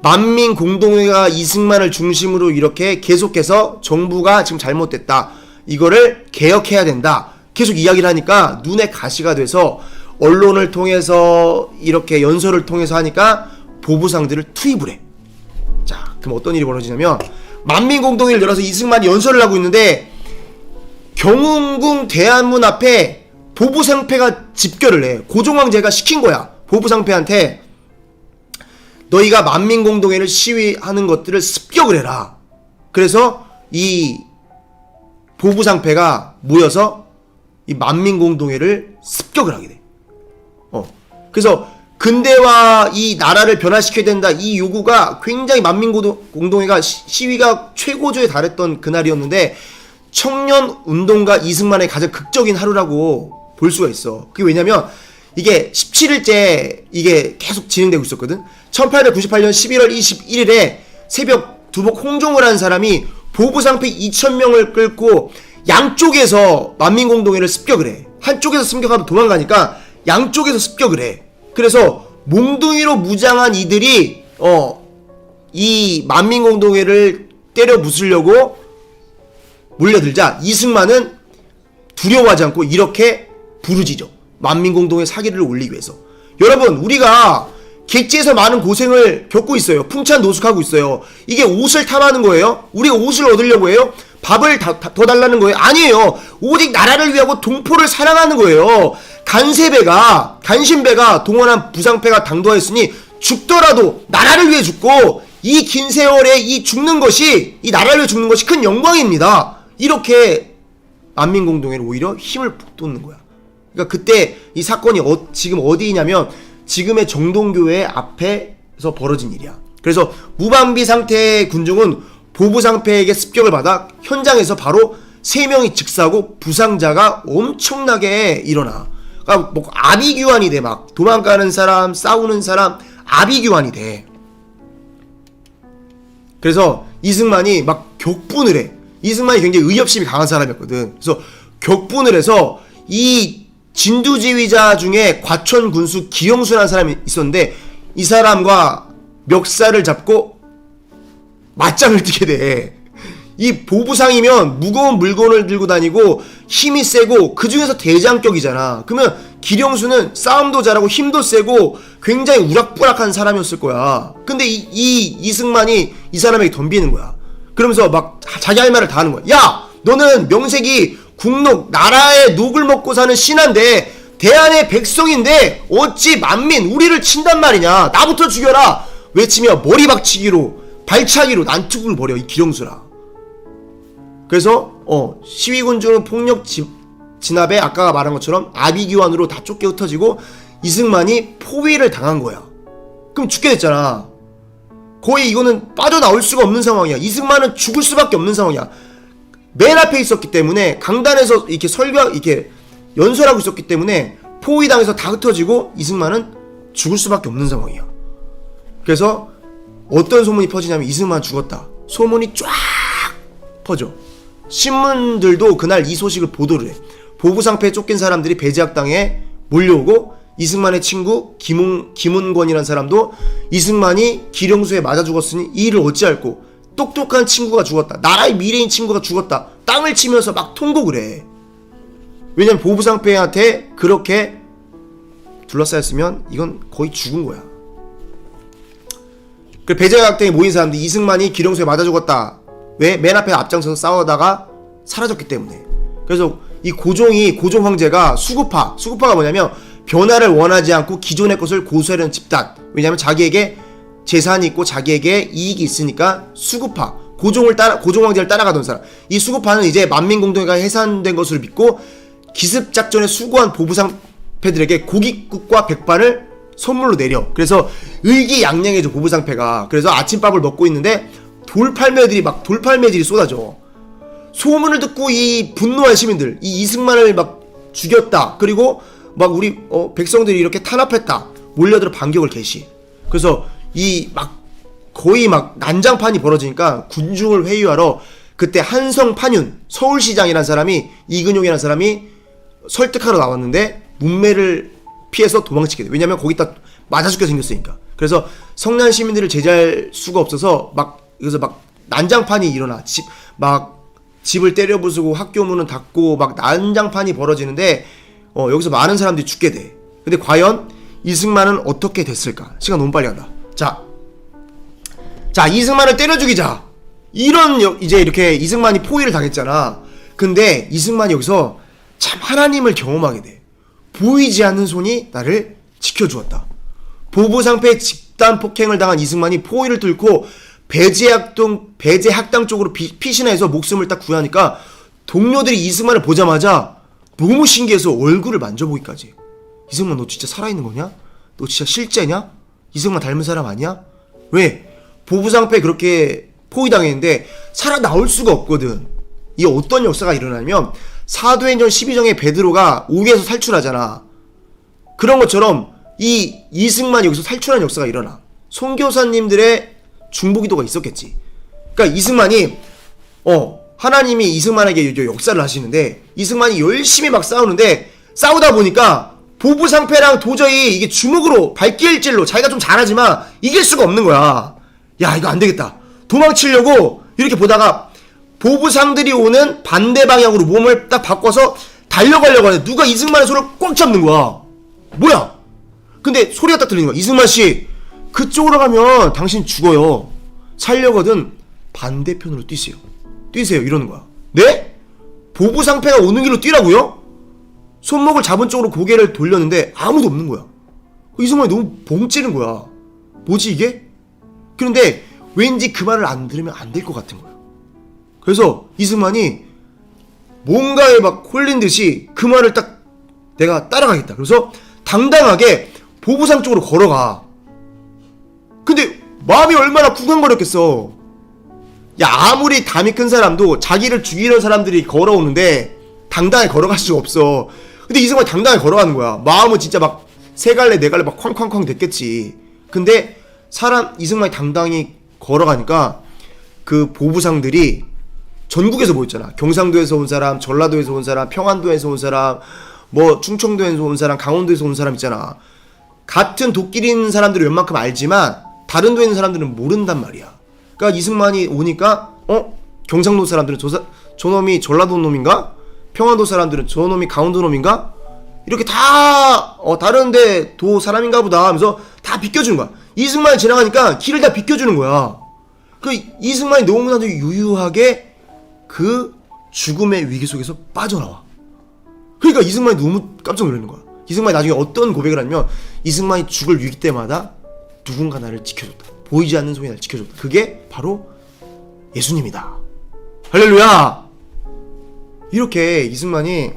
만민공동회가 이승만을 중심으로 이렇게 계속해서 정부가 지금 잘못됐다, 이거를 개혁해야 된다, 계속 이야기를 하니까 눈에 가시가 돼서 언론을 통해서 이렇게 연설을 통해서 하니까 보부상들을 투입을 해. 자, 그럼 어떤 일이 벌어지냐면 만민공동회를 열어서 이승만이 연설을 하고 있는데 경운궁 대안문 앞에 보부상패가 집결을 해. 고종황제가 시킨 거야. 보부상패한테 너희가 만민공동회를 시위하는 것들을 습격을 해라. 그래서 이 보부상패가 모여서 이 만민공동회를 습격을 하게 돼. 그래서 근대화, 이 나라를 변화시켜야 된다, 이 요구가 굉장히 만민공동회가 시위가 최고조에 달했던 그날이었는데 청년운동가 이승만의 가장 극적인 하루라고 볼 수가 있어. 그게 왜냐면 이게 17일째 이게 계속 진행되고 있었거든. 1898년 11월 21일에 새벽 두복 홍종을 한 사람이 보부상패 2,000명을 끌고 양쪽에서 만민공동회를 습격을 해. 한쪽에서 습격하면 도망가니까 양쪽에서 습격을 해. 그래서 몽둥이로 무장한 이들이 이 만민공동회를 때려 부수려고 몰려들자 이승만은 두려워하지 않고 이렇게 부르짖어. 만민공동회 사기를 올리기 위해서. 여러분, 우리가 객지에서 많은 고생을 겪고 있어요. 풍찬노숙하고 있어요. 이게 옷을 탐하는 거예요? 우리가 옷을 얻으려고 해요? 밥을 더 달라는 거예요? 아니에요. 오직 나라를 위하고 동포를 사랑하는 거예요. 간신배가 동원한 부상패가 당도하였으니 죽더라도 나라를 위해 죽고 이 긴 세월에 이 죽는 것이, 이 나라를 위해 죽는 것이 큰 영광입니다. 이렇게 만민공동회를 오히려 힘을 북돋는 거야. 그러니까 그때 이 사건이 지금 어디냐면 지금의 정동교회 앞에서 벌어진 일이야. 그래서 무방비 상태의 군중은 보부상패에게 습격을 받아 현장에서 바로 3명이 즉사하고 부상자가 엄청나게 일어나. 그러니까 뭐 아비규환이 돼. 막 도망가는 사람, 싸우는 사람, 아비규환이 돼. 그래서 이승만이 막 격분을 해. 이승만이 굉장히 의협심이 강한 사람이었거든. 그래서 격분을 해서 이 진두지휘자 중에 과천 군수 기영수라는 사람이 있었는데 이 사람과 멱살을 잡고 맞짱을 뜨게 돼. 이 보부상이면 무거운 물건을 들고 다니고 힘이 세고 그 중에서 대장격이잖아. 그러면 기령수는 싸움도 잘하고 힘도 세고 굉장히 우락부락한 사람이었을 거야. 근데 이승만이 이 사람에게 덤비는 거야. 그러면서 막 자기 할 말을 다 하는 거야. 야, 너는 명색이 국록, 나라의 녹을 먹고 사는 신하인데 대한의 백성인데 어찌 만민 우리를 친단 말이냐. 나부터 죽여라 외치며 머리박치기로 발차기로 난투극을 벌여, 이 기령수라. 그래서 시위군중은 폭력 진압에 아까 말한 것처럼 아비규환으로 다 쫓겨 흩어지고 이승만이 포위를 당한 거야. 그럼 죽게 됐잖아. 거의 이거는 빠져나올 수가 없는 상황이야. 이승만은 죽을 수밖에 없는 상황이야. 맨 앞에 있었기 때문에 강단에서 이렇게 이렇게 연설하고 있었기 때문에 포위당해서 다 흩어지고 이승만은 죽을 수밖에 없는 상황이야. 그래서 어떤 소문이 퍼지냐면 이승만 죽었다. 소문이 쫙 퍼져. 신문들도 그날 이 소식을 보도를 해. 보부상패에 쫓긴 사람들이 배제학당에 몰려오고 이승만의 친구 김은권이라는 사람도 이승만이 기령수에 맞아 죽었으니 이 일을 어찌할꼬 똑똑한 친구가 죽었다. 나라의 미래인 친구가 죽었다. 땅을 치면서 막 통곡을 해. 왜냐면 보부상패한테 그렇게 둘러싸였으면 이건 거의 죽은 거야. 그 배제학당에 모인 사람들이 이승만이 기령수에 맞아 죽었다. 왜? 맨 앞에 앞장서서 싸우다가 사라졌기 때문에. 그래서 이 고종 황제가 수구파가 뭐냐면 변화를 원하지 않고 기존의 것을 고수하려는 집단. 왜냐면 자기에게 재산이 있고 자기에게 이익이 있으니까 수구파. 고종 황제를 따라가던 사람. 이 수구파는 이제 만민공동회가 해산된 것을 믿고 기습작전에 수고한 보부상패들에게 고깃국과 백반을 선물로 내려. 그래서 의기양양해져 보부상패가. 그래서 아침밥을 먹고 있는데 돌팔매질이 쏟아져. 소문을 듣고 이 분노한 시민들, 이 이승만을 막 죽였다. 그리고 막 우리 백성들이 이렇게 탄압했다. 몰려들어 반격을 개시. 그래서 이 막 거의 막 난장판이 벌어지니까 군중을 회유하러 그때 한성판윤 서울시장이란 사람이 이근용이라는 사람이 설득하러 나왔는데 문매를 피해서 도망치게 돼. 왜냐면 거기다 맞아 죽게 생겼으니까. 그래서 성난 시민들을 제재할 수가 없어서 그래서 막 난장판이 일어나. 집을 때려 부수고 학교 문은 닫고 막 난장판이 벌어지는데 여기서 많은 사람들이 죽게 돼. 근데 과연 이승만은 어떻게 됐을까? 시간 너무 빨리 간다. 자, 이승만을 때려 죽이자. 이제 이렇게 이승만이 포위를 당했잖아. 근데 이승만이 여기서 참 하나님을 경험하게 돼. 보이지 않는 손이 나를 지켜주었다. 보부상패 집단 폭행을 당한 이승만이 포위를 뚫고 배제학당 쪽으로 피신해서 목숨을 딱 구하니까 동료들이 이승만을 보자마자 너무 신기해서 얼굴을 만져보기까지. 이승만 너 진짜 살아있는 거냐? 너 진짜 실제냐? 이승만 닮은 사람 아니야? 왜? 보부상패 그렇게 포위당했는데 살아나올 수가 없거든. 이 어떤 역사가 일어나면 사도행전 12장에 베드로가 오기에서 탈출하잖아. 그런 것처럼 이 이승만이 여기서 탈출한 역사가 일어나. 선교사님들의 중보기도가 있었겠지. 그러니까 이승만이 하나님이 이승만에게 역사를 하시는데 이승만이 열심히 막 싸우는데 싸우다 보니까 보부상패랑 도저히 이게 주먹으로 발길질로 자기가 좀 잘하지만 이길 수가 없는 거야. 야 이거 안 되겠다. 도망치려고 이렇게 보다가 보부상들이 오는 반대 방향으로 몸을 딱 바꿔서 달려가려고 하는데 누가 이승만의 손을 꽉 잡는 거야. 뭐야? 근데 소리가 딱 들리는 거야. 이승만씨 그쪽으로 가면 당신 죽어요. 살려거든 반대편으로 뛰세요 이러는 거야. 네? 보부상패가 오는 길로 뛰라고요? 손목을 잡은 쪽으로 고개를 돌렸는데 아무도 없는 거야. 이승만이 너무 봉찌는 거야. 뭐지 이게? 그런데 왠지 그 말을 안 들으면 안 될 것 같은 거야. 그래서 이승만이 뭔가에 막 홀린 듯이 그 말을 딱 내가 따라가겠다. 그래서 당당하게 보부상 쪽으로 걸어가. 근데 마음이 얼마나 쿵쾅거렸겠어. 야 아무리 담이 큰 사람도 자기를 죽이는 사람들이 걸어오는데 당당하게 걸어갈 수가 없어. 근데 이승만이 당당하게 걸어가는 거야. 마음은 진짜 막 세 갈래 네 갈래 막 쾅쾅쾅 됐겠지. 근데 이승만이 당당히 걸어가니까 그 보부상들이 전국에서 모였잖아. 경상도에서 온 사람, 전라도에서 온 사람, 평안도에서 온 사람, 뭐 충청도에서 온 사람, 강원도에서 온 사람 있잖아. 같은 도끼리 있는 사람들은 웬만큼 알지만 다른 도에 있는 사람들은 모른단 말이야. 그러니까 이승만이 오니까 경상도 사람들은 저 놈이 전라도 놈인가? 평안도 사람들은 저 놈이 강원도 놈인가? 이렇게 다 다른데 도 사람인가 보다 하면서 다 비껴주는 거야. 이승만이 지나가니까 길을 다 비껴주는 거야. 그 이승만이 너무나도 유유하게 그 죽음의 위기 속에서 빠져나와. 그러니까 이승만이 너무 깜짝 놀라는 거야. 이승만이 나중에 어떤 고백을 하냐면 이승만이 죽을 위기 때마다 누군가 나를 지켜줬다. 보이지 않는 손이 나를 지켜줬다. 그게 바로 예수님이다. 할렐루야. 이렇게 이승만이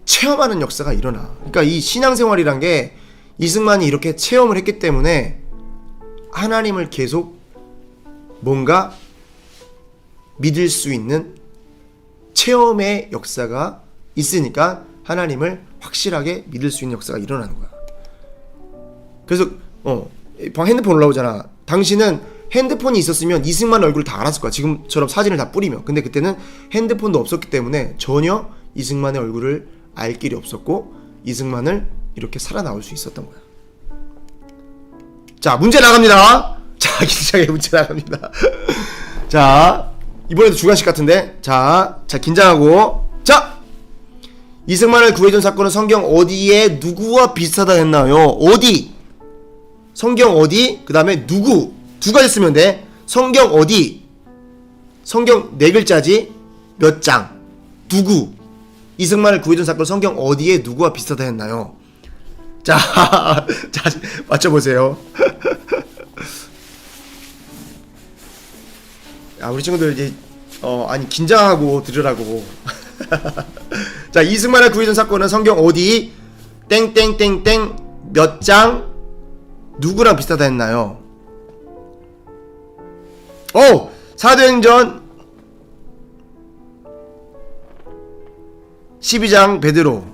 체험하는 역사가 일어나. 그러니까 이 신앙생활이란 게 이승만이 이렇게 체험을 했기 때문에 하나님을 계속 뭔가 믿을 수 있는 체험의 역사가 있으니까 하나님을 확실하게 믿을 수 있는 역사가 일어나는 거야. 그래서 핸드폰 올라오잖아. 당신은 핸드폰이 있었으면 이승만 얼굴을 다 알았을 거야. 지금처럼 사진을 다 뿌리면. 근데 그때는 핸드폰도 없었기 때문에 전혀 이승만의 얼굴을 알 길이 없었고 이승만을 이렇게 살아나올 수 있었던 거야. 자, 문제 나갑니다. 자, 긴장해. 문제 나갑니다. 자, 이번에도 주관식 같은데. 자, 긴장하고. 자, 이승만을 구해준 사건은 성경 어디에 누구와 비슷하다 했나요? 어디? 성경 어디? 그 다음에 누구? 두 가지 쓰면 돼. 성경 어디? 성경 네 글자지. 몇 장? 누구? 이승만을 구해준 사건 성경 어디에 누구와 비슷하다 했나요? 자, 자 맞춰보세요. 야, 우리 친구들 이제 아니 긴장하고 들으라고. 자, 이승만을 구해준 사건은 성경 어디 땡땡땡땡 몇 장 누구랑 비슷하다 했나요? 사도행전 12장 베드로.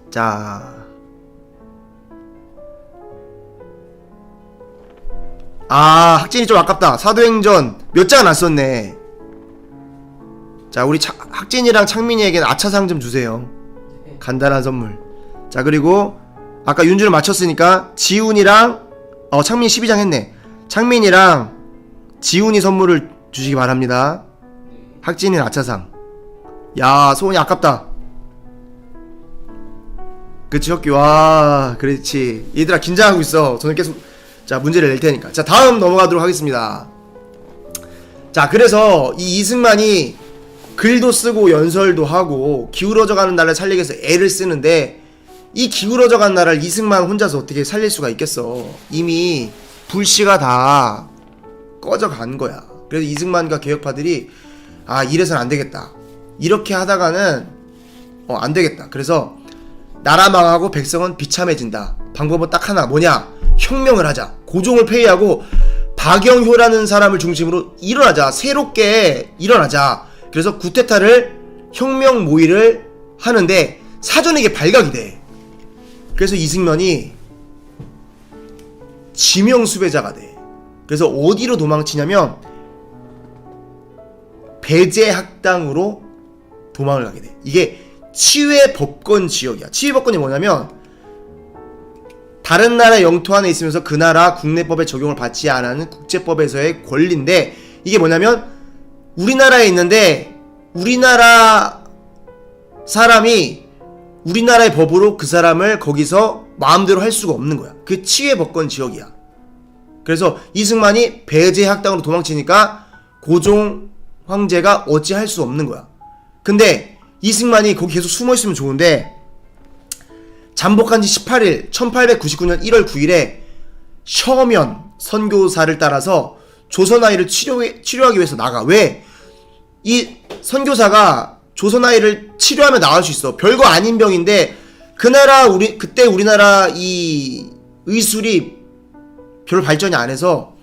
자, 학진이 좀 아깝다. 사도행전 몇 장 안 썼네. 자, 우리 학진이랑 창민이에게는 아차상 좀 주세요. 간단한 선물. 자, 그리고 아까 윤주는 맞췄으니까 지훈이랑 창민이 12장 했네. 창민이랑 지훈이 선물을 주시기 바랍니다. 학진이는 아차상. 야, 소원이 아깝다. 그치, 혁기. 와, 그렇지. 얘들아 긴장하고 있어. 저는 계속 자 문제를 낼 테니까. 자, 다음 넘어가도록 하겠습니다. 자, 그래서 이 이승만이 글도 쓰고 연설도 하고 기울어져가는 나라를 살리기 위해서 애를 쓰는데 이 기울어져가는 나라를 이승만 혼자서 어떻게 살릴 수가 있겠어. 이미 불씨가 다 꺼져간 거야. 그래서 이승만과 개혁파들이 이래서는 안되겠다. 이렇게 하다가는 안되겠다. 그래서 나라 망하고 백성은 비참해진다. 방법은 딱 하나. 뭐냐? 혁명을 하자. 고종을 폐위하고 박영효라는 사람을 중심으로 일어나자. 새롭게 일어나자. 그래서 구테타를 혁명 모의를 하는데 사전에 이게 발각이 돼. 그래서 이승만이 지명수배자가 돼. 그래서 어디로 도망치냐면 배제학당으로 도망을 가게 돼. 이게 치외 법권 지역이야. 치외 법권이 뭐냐면 다른 나라 영토 안에 있으면서 그 나라 국내법에 적용을 받지 않는 국제법에서의 권리인데 이게 뭐냐면 우리나라에 있는데 우리나라 사람이 우리나라의 법으로 그 사람을 거기서 마음대로 할 수가 없는 거야. 그게 치외 법권 지역이야. 그래서 이승만이 배제학당으로 도망치니까 고종 황제가 어찌할 수 없는 거야. 근데 이승만이 거기 계속 숨어있으면 좋은데 잠복한 지 18일 1899년 1월 9일에 셔면 선교사를 따라서 조선아이를 치료하기 위해서 나가. 왜? 이 선교사가 조선아이를 치료하면 나을 수 있어. 별거 아닌 병인데 그 나라 그때 우리나라 이 의술이 별 발전이 안 해서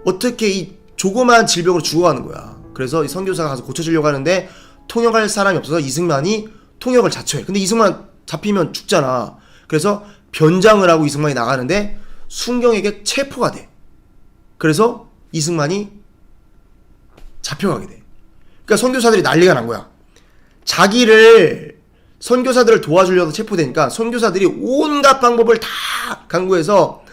어떻게 이 조그만 질병으로 죽어가는 거야. 그래서 이 선교사가 가서 고쳐주려고 하는데 통역할 사람이 없어서 이승만이 통역을 자처해. 근데 이승만 잡히면 죽잖아. 그래서 변장을 하고 이승만이 나가는데 순경에게 체포가 돼. 그래서 이승만이 잡혀가게 돼. 그러니까 선교사들이 난리가 난 거야. 자기를 선교사들을 도와주려고 체포되니까 선교사들이 온갖 방법을 다 강구해서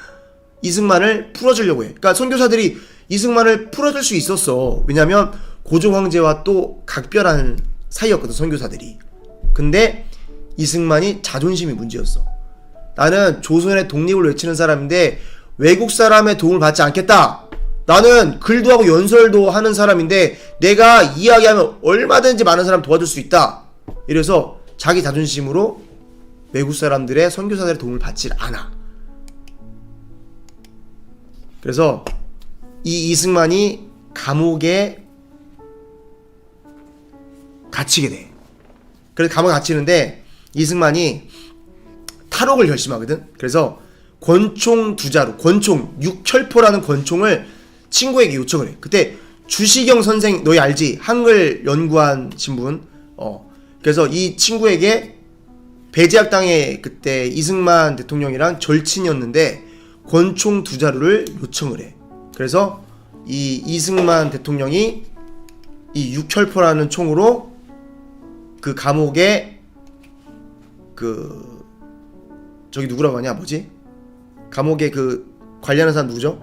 이승만을 풀어주려고 해. 그러니까 선교사들이 이승만을 풀어줄 수 있었어. 왜냐면 고종 황제와 또 각별한 사이였거든, 선교사들이. 근데 이승만이 자존심이 문제였어. 나는 조선의 독립을 외치는 사람인데 외국 사람의 도움을 받지 않겠다. 나는 글도 하고 연설도 하는 사람인데 내가 이야기하면 얼마든지 많은 사람 도와줄 수 있다. 이래서 자기 자존심으로 외국 사람들의 선교사들의 도움을 받지 않아. 그래서 이 이승만이 감옥에 갇히게 돼. 그래서 감옥에 갇히는데 이승만이 탈옥을 결심하거든. 그래서 권총 2자루, 권총 6혈포라는 권총을 친구에게 요청을 해. 그때 주시경 선생, 너희 알지? 한글 연구한 신분. 그래서 이 친구에게 배제학당에 그때 이승만 대통령이랑 절친이었는데 권총 2자루를 요청을 해. 그래서 이 이승만 대통령이 이 6혈포라는 총으로 그 감옥에 그 저기 누구라고 하냐, 뭐지? 감옥에 그 관리하는 사람 누구죠?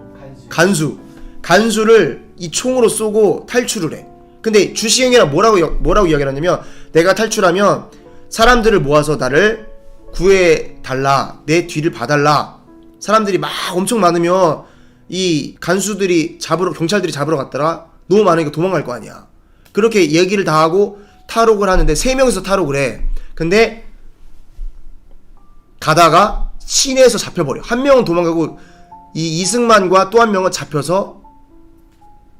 간수를 이 총으로 쏘고 탈출을 해. 근데 주시경이랑 뭐라고 이야기를 하냐면, 내가 탈출하면 사람들을 모아서 나를 구해달라, 내 뒤를 봐달라. 사람들이 막 엄청 많으면 이 간수들이 경찰들이 잡으러 갔다가 너무 많으니까 도망갈 거 아니야. 그렇게 얘기를 다 하고 탈옥을 하는데 3명이서 탈옥을 해. 근데 가다가 시내에서 잡혀버려. 한 명은 도망가고 이 이승만과 또 한 명은 잡혀서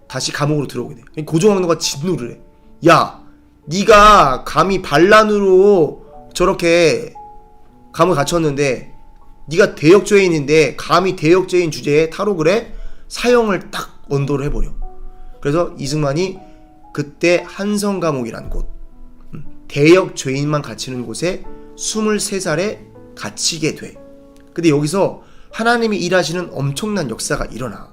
다시 감옥으로 들어오게 돼. 고종학도가 진노를 해. 야, 네가 감히 반란으로 저렇게 감옥에 갇혔는데, 네가 대역죄인인데 감히 대역죄인 주제에 탈옥을 해? 사형을 딱 언도를 해버려. 그래서 이승만이 그때 한성감옥이라는 곳, 대역죄인만 갇히는 곳에 23살에 갇히게 돼. 근데 여기서 하나님이 일하시는 엄청난 역사가 일어나.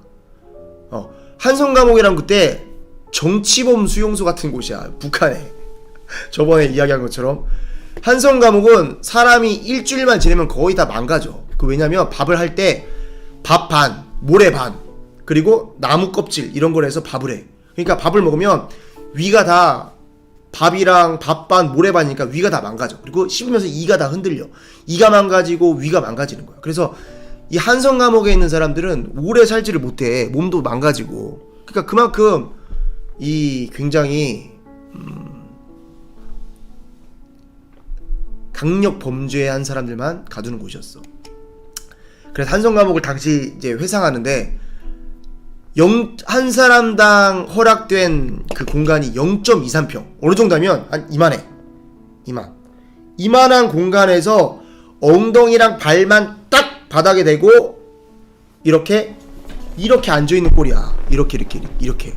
한성감옥이란 그때 정치범 수용소 같은 곳이야, 북한에. 저번에 이야기한 것처럼 한성감옥은 사람이 일주일만 지내면 거의 다 망가져. 왜냐면 밥을 할 때 밥 반, 모래 반, 그리고 나무 껍질 이런 걸 해서 밥을 해. 그러니까 밥을 먹으면 위가 다, 밥이랑 밥 반, 모래 반이니까 위가 다 망가져. 그리고 씹으면서 이가 다 흔들려. 이가 망가지고 위가 망가지는 거야. 그래서 이 한성 감옥에 있는 사람들은 오래 살지를 못해. 몸도 망가지고. 그러니까 그만큼 이 굉장히 강력 범죄한 사람들만 가두는 곳이었어. 그래서 한성 감옥을 당시 이제 회상하는데, 한 사람당 허락된 그 공간이 0.23평. 어느 정도면 한 이만해. 이만한 공간에서 엉덩이랑 발만 딱 바닥에 대고 이렇게 앉아있는 꼴이야. 이렇게.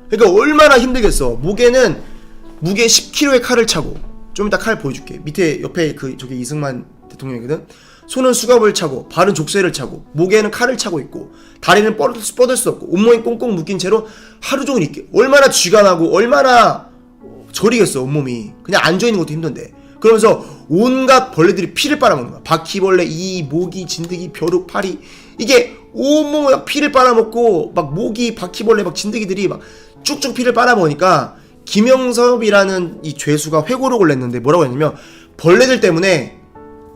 그러니까 얼마나 힘들겠어. 무게 10kg의 칼을 차고, 좀 이따 칼 보여줄게. 밑에 옆에 저게 이승만 대통령이거든. 손은 수갑을 차고, 발은 족쇄를 차고, 목에는 칼을 차고 있고, 다리는 뻗을 수 없고, 온몸이 꽁꽁 묶인 채로 하루 종일 있게. 얼마나 쥐가 나고 얼마나 저리겠어, 온몸이. 그냥 앉아있는 것도 힘든데. 그러면서 온갖 벌레들이 피를 빨아먹는 거야. 바퀴벌레, 이, 모기, 진드기, 벼룩, 파리. 이게 온몸에 막 피를 빨아먹고, 막 모기, 바퀴벌레, 막 진드기들이 막 쭉쭉 피를 빨아먹으니까, 김영섭이라는 이 죄수가 회고록을 냈는데 뭐라고 했냐면, 벌레들 때문에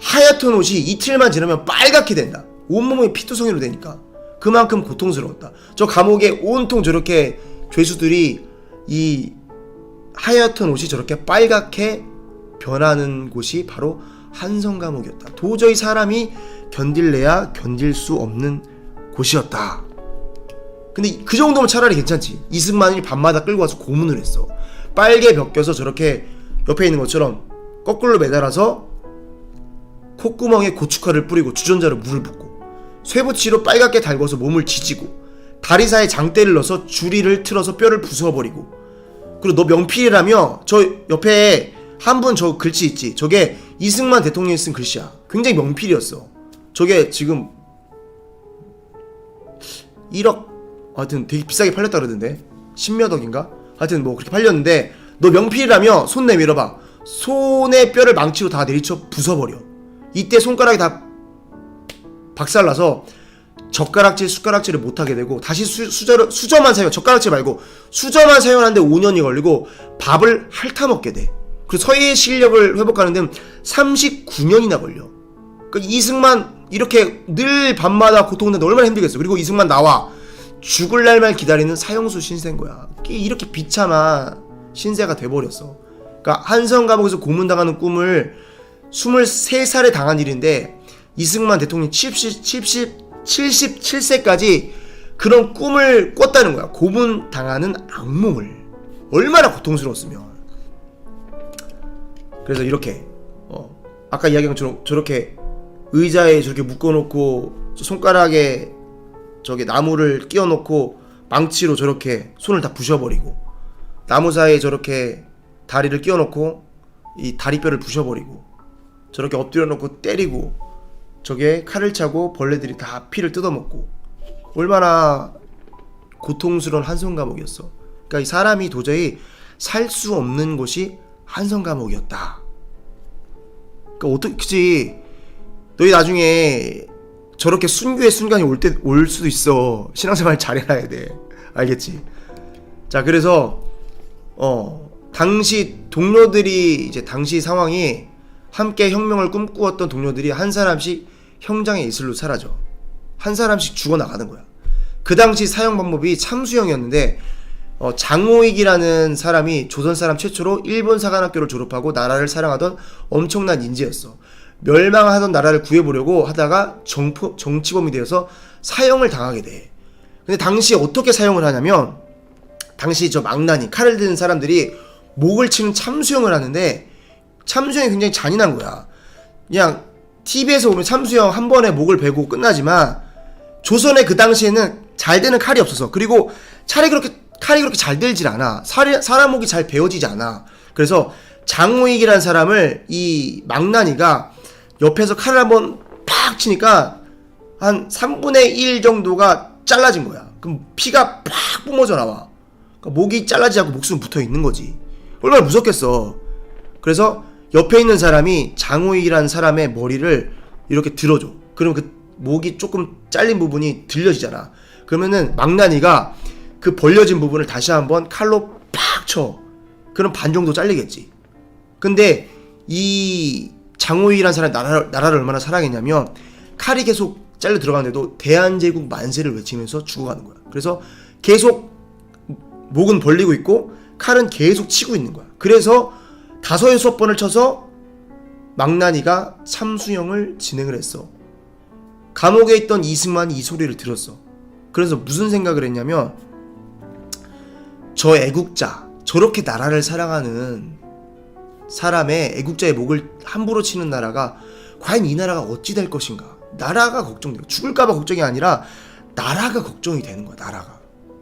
하얗던 옷이 이틀만 지나면 빨갛게 된다. 온몸이 피투성이로 되니까. 그만큼 고통스러웠다. 저 감옥에 온통 저렇게 죄수들이 이 하얗던 옷이 저렇게 빨갛게 변하는 곳이 바로 한성감옥이었다. 도저히 사람이 견딜래야 견딜 수 없는 곳이었다. 근데 그 정도면 차라리 괜찮지. 이승만이 밤마다 끌고 와서 고문을 했어. 빨개 벗겨서 저렇게 옆에 있는 것처럼 거꾸로 매달아서 콧구멍에 고춧가루를 뿌리고 주전자로 물을 붓고, 쇠붙이로 빨갛게 달궈서 몸을 지지고, 다리 사이에 장대를 넣어서 주리를 틀어서 뼈를 부숴버리고. 그리고 너 명필이라며 저 옆에 한 분 저 글씨 있지? 저게 이승만 대통령이 쓴 글씨야. 굉장히 명필이었어. 저게 지금 1억, 하여튼 되게 비싸게 팔렸다 그러던데, 10몇 억인가? 하여튼 뭐 그렇게 팔렸는데, 너 명필이라며 손 내밀어봐. 손의 뼈를 망치로 다 내리쳐 부숴버려. 이때 손가락이 다 박살나서 젓가락질, 숟가락질을 못하게 되고, 다시 수저만 사용, 젓가락질 말고 수저만 사용하는데 5년이 걸리고 밥을 핥아먹게 돼. 그리고 서예 실력을 회복하는 데는 39년이나 걸려. 그러니까 이승만 이렇게 늘 밤마다 고통받는데 얼마나 힘들겠어. 그리고 이승만 나와 죽을 날만 기다리는 사형수 신세인 거야. 이렇게 비참한 신세가 돼버렸어. 그러니까 한성감옥에서 고문당하는 꿈을 23살에 당한 일인데, 이승만 대통령 77세까지 그런 꿈을 꿨다는 거야. 고문당하는 악몽을. 얼마나 고통스러웠으면. 그래서 이렇게 아까 이야기한 것처럼 저렇게 의자에 저렇게 묶어놓고 손가락에 저기 나무를 끼워놓고 망치로 저렇게 손을 다 부셔버리고, 나무 사이에 저렇게 다리를 끼워놓고 이 다리뼈를 부셔버리고, 저렇게 엎드려 놓고 때리고, 저게 칼을 차고 벌레들이 다 피를 뜯어먹고, 얼마나 고통스러운 한성 감옥이었어. 그러니까 이 사람이 도저히 살 수 없는 곳이 한성 감옥이었다. 그러니까 어떻게지? 너희 나중에 저렇게 순교의 순간이 올 수도 있어. 신앙생활 잘해놔야 돼. 알겠지? 자, 그래서 당시 동료들이, 이제 당시 상황이, 함께 혁명을 꿈꾸었던 동료들이 한 사람씩 형장의 이슬로 사라져. 한 사람씩 죽어나가는 거야. 그 당시 사형 방법이 참수형이었는데, 장호익이라는 사람이 조선 사람 최초로 일본 사관학교를 졸업하고 나라를 사랑하던 엄청난 인재였어. 멸망하던 나라를 구해보려고 하다가 정치범이 되어서 사형을 당하게 돼. 근데 당시 어떻게 사형을 하냐면, 당시 저 망나니 칼을 든 사람들이 목을 치는 참수형을 하는데, 참수형이 굉장히 잔인한 거야. 그냥 TV에서 보면 참수형 한 번에 목을 베고 끝나지만, 조선의 그 당시에는 잘 되는 칼이 없어서, 그리고 칼이 그렇게 잘 들질 않아. 사람 목이 잘 베어지지 않아. 그래서 장호익이라는 사람을 이 망나니가 옆에서 칼을 한번 팍 치니까 한 3분의 1 정도가 잘라진 거야. 그럼 피가 팍 뿜어져 나와. 그러니까 목이 잘라지지 않고 목숨 붙어 있는 거지. 얼마나 무섭겠어. 그래서 옆에 있는 사람이 장호익이라는 사람의 머리를 이렇게 들어줘. 그럼 그 목이 조금 잘린 부분이 들려지잖아. 그러면은 망나니가 그 벌려진 부분을 다시 한번 칼로 팍 쳐. 그럼 반 정도 잘리겠지. 근데 이 장호익이라는 사람이 나라를 얼마나 사랑했냐면, 칼이 계속 잘려 들어가는데도 대한제국 만세를 외치면서 죽어가는 거야. 그래서 계속 목은 벌리고 있고 칼은 계속 치고 있는 거야. 그래서 5-6번을 쳐서 망나니가 참수형을 진행을 했어. 감옥에 있던 이승만이 이 소리를 들었어. 그래서 무슨 생각을 했냐면, 저 애국자, 저렇게 나라를 사랑하는 사람의 애국자의 목을 함부로 치는 나라가 과연 이 나라가 어찌 될 것인가. 나라가 걱정돼요. 죽을까봐 걱정이 아니라 나라가 걱정이 되는 거야.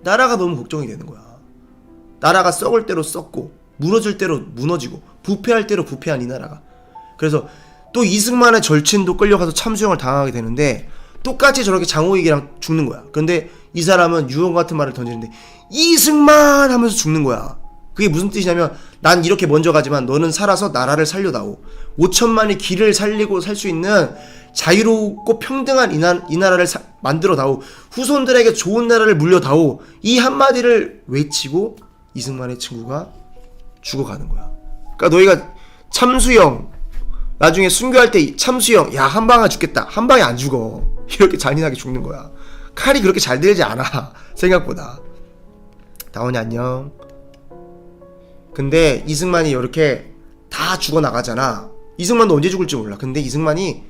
나라가 너무 걱정이 되는 거야. 나라가 썩을 대로 썩고 무너질 대로 무너지고 부패할 대로 부패한 이 나라가. 그래서 또 이승만의 절친도 끌려가서 참수형을 당하게 되는데, 똑같이 저렇게 장호익이랑 죽는 거야. 근데 이 사람은 유언 같은 말을 던지는데 이승만 하면서 죽는 거야. 그게 무슨 뜻이냐면, 난 이렇게 먼저 가지만 너는 살아서 나라를 살려다오. 5천만이 길을 살리고 살 수 있는 자유롭고 평등한 이 나라를 만들어다오. 후손들에게 좋은 나라를 물려다오. 이 한마디를 외치고 이승만의 친구가 죽어가는 거야. 그러니까 너희가 참수형, 나중에 순교할 때 참수형, 야, 한 방에 죽겠다. 한 방에 안 죽어. 이렇게 잔인하게 죽는 거야. 칼이 그렇게 잘 들지 않아. 생각보다. 다원이 안녕. 근데 이승만이 이렇게 다 죽어나가잖아. 이승만도 언제 죽을지 몰라. 근데 이승만이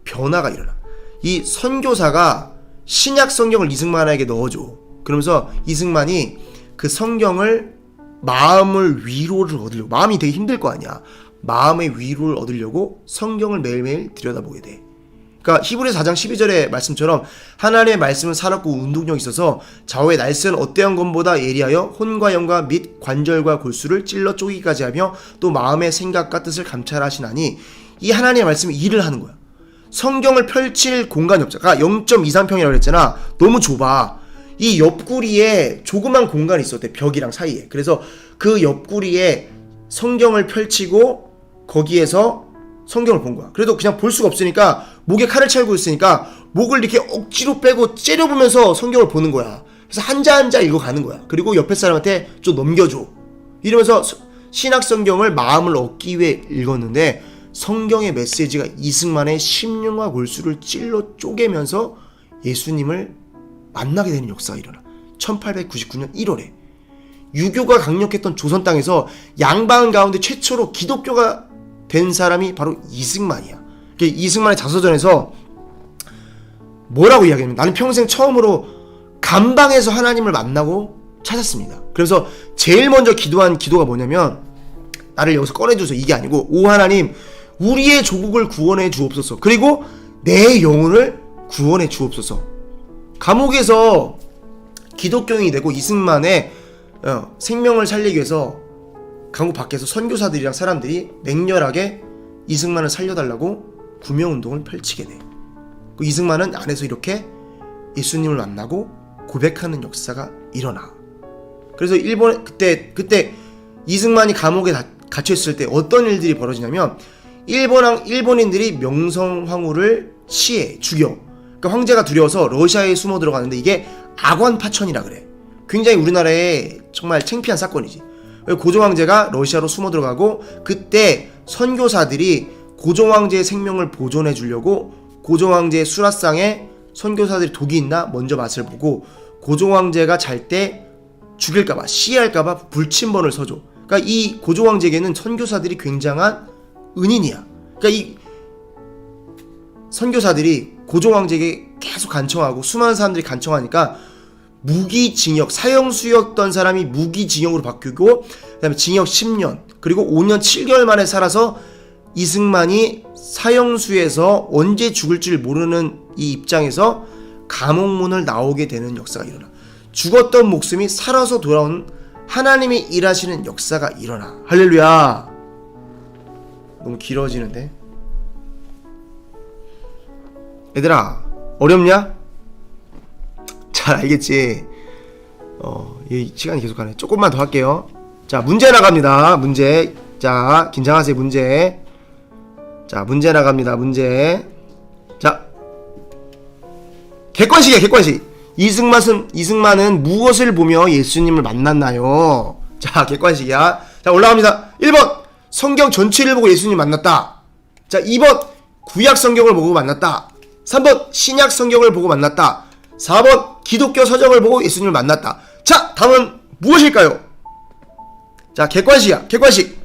변화가 일어나. 이 선교사가 신약 성경을 이승만에게 넣어줘. 그러면서 이승만이 그 성경을 마음을 위로를 얻으려고, 마음이 되게 힘들 거 아니야. 마음의 위로를 얻으려고 성경을 매일매일 들여다보게 돼. 그러니까 히브리서 4장 12절의 말씀처럼 하나님의 말씀은 살았고 운동력이 있어서 좌우의 날쌘 어떠한 검보다 예리하여 혼과 영과 및 관절과 골수를 찔러 쪼개기까지 하며 또 마음의 생각과 뜻을 감찰하시나니, 이 하나님의 말씀이 일을 하는 거야. 성경을 펼칠 공간이 없잖아. 0.23평이라고 그랬잖아. 너무 좁아. 이 옆구리에 조그만 공간이 있었대. 벽이랑 사이에. 그래서 그 옆구리에 성경을 펼치고 거기에서 성경을 본 거야. 그래도 그냥 볼 수가 없으니까, 목에 칼을 차고 있으니까 목을 이렇게 억지로 빼고 째려보면서 성경을 보는 거야. 그래서 한자 한자 읽어가는 거야. 그리고 옆에 사람한테 좀 넘겨줘. 이러면서 신약 성경을 마음을 얻기 위해 읽었는데, 성경의 메시지가 이승만의 심령과 골수를 찔러 쪼개면서 예수님을 만나게 되는 역사가 일어나. 1899년 1월에 유교가 강력했던 조선 땅에서 양반 가운데 최초로 기독교가 된 사람이 바로 이승만이야. 이승만의 자서전에서 뭐라고 이야기하냐면, 나는 평생 처음으로 감방에서 하나님을 만나고 찾았습니다. 그래서 제일 먼저 기도한 기도가 뭐냐면, 나를 여기서 꺼내줘서, 이게 아니고, 오 하나님, 우리의 조국을 구원해 주옵소서. 그리고 내 영혼을 구원해 주옵소서. 감옥에서 기독교인이 되고 이승만의 생명을 살리기 위해서 감옥 밖에서 선교사들이랑 사람들이 맹렬하게 이승만을 살려달라고 구명운동을 펼치게 돼. 그 이승만은 안에서 이렇게 예수님을 만나고 고백하는 역사가 일어나. 그래서 일본 그때 이승만이 감옥에 갇혀있을 때 어떤 일들이 벌어지냐면 일본인들이 명성황후를 시해 죽여. 그러니까 황제가 두려워서 러시아에 숨어 들어가는데 이게 악원파천이라 그래. 굉장히 우리나라에 정말 창피한 사건이지. 고종황제가 러시아로 숨어 들어가고 그때 선교사들이 고종황제의 생명을 보존해 주려고 고종황제의 수라상에 선교사들이 독이 있나 먼저 맛을 보고 고종황제가 잘 때 죽일까봐 시해할까봐 불침번을 서줘. 그러니까 이 고종황제에게는 선교사들이 굉장한 은인이야. 그러니까 이 선교사들이 고종황제에게 계속 간청하고 수많은 사람들이 간청하니까 무기징역, 사형수였던 사람이 무기징역으로 바뀌고 그 다음에 징역 10년 그리고 5년 7개월 만에 살아서 이승만이 사형수에서 언제 죽을 줄 모르는 이 입장에서 감옥문을 나오게 되는 역사가 일어나. 죽었던 목숨이 살아서 돌아오는 하나님이 일하시는 역사가 일어나. 할렐루야. 너무 길어지는데. 얘들아 어렵냐? 잘 알겠지? 이 시간이 계속 가네. 조금만 더 할게요. 자, 문제 나갑니다. 문제. 자, 긴장하세요. 문제. 자, 문제 나갑니다. 문제. 자, 객관식이야. 객관식. 이승만은 무엇을 보며 예수님을 만났나요? 자, 객관식이야. 자, 올라갑니다. 1번 성경 전체를 보고 예수님 만났다. 자, 2번 구약 성경을 보고 만났다. 3번 신약 성경을 보고 만났다. 4번 기독교 서적을 보고 예수님을 만났다. 자, 다음은 무엇일까요? 자, 객관식이야. 객관식.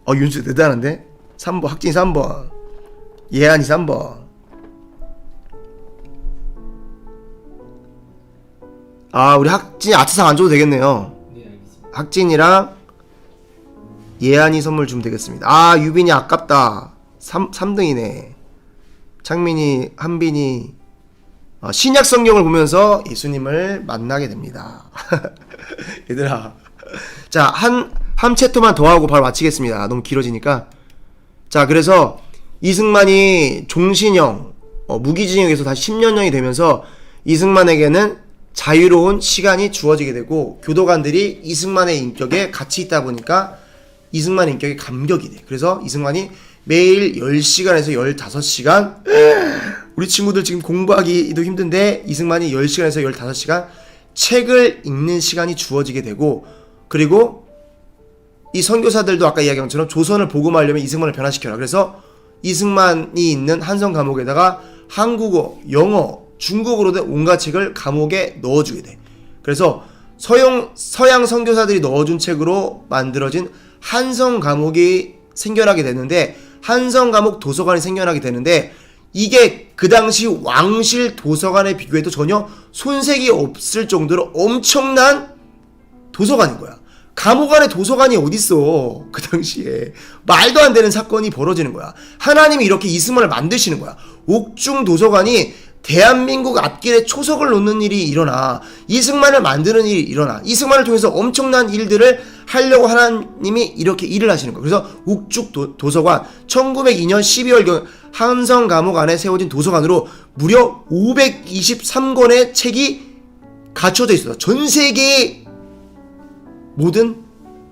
윤수 대단한데? 3번 학진이 3번 예한이 3번. 우리 학진이 아트상 안 줘도 되겠네요. 네, 알겠습니다. 학진이랑 예한이 선물 주면 되겠습니다. 유빈이 아깝다. 3등이네. 창민이, 한빈이 신약 성경을 보면서 예수님을 만나게 됩니다. 얘들아, 자, 한 챕터만 더 하고 바로 마치겠습니다. 너무 길어지니까. 자, 그래서 이승만이 종신형, 무기징역에서 다시 10년형이 되면서 이승만에게는 자유로운 시간이 주어지게 되고 교도관들이 이승만의 인격에 같이 있다 보니까 이승만의 인격에 감격이 돼. 그래서 이승만이 매일 10시간에서 15시간 우리 친구들 지금 공부하기도 힘든데 이승만이 10시간에서 15시간 책을 읽는 시간이 주어지게 되고, 그리고 이 선교사들도 아까 이야기한 것처럼 조선을 복음하려면 이승만을 변화시켜라. 그래서 이승만이 있는 한성 감옥에다가 한국어, 영어, 중국어로 된 온갖 책을 감옥에 넣어주게 돼. 그래서 서양 선교사들이 넣어준 책으로 만들어진 한성 감옥이 생겨나게 되는데, 한성 감옥 도서관이 생겨나게 되는데, 이게 그 당시 왕실 도서관에 비교해도 전혀 손색이 없을 정도로 엄청난 도서관인 거야. 감옥 안에 도서관이 어딨어. 그 당시에 말도 안 되는 사건이 벌어지는 거야. 하나님이 이렇게 이승만을 만드시는 거야. 옥중 도서관이 대한민국 앞길에 초석을 놓는 일이 일어나. 이승만을 만드는 일이 일어나. 이승만을 통해서 엄청난 일들을 하려고 하나님이 이렇게 일을 하시는 거예요. 그래서 옥중 도서관 1902년 12월경 한성 감옥 안에 세워진 도서관으로 무려 523권의 책이 갖춰져 있어요. 전 세계의 모든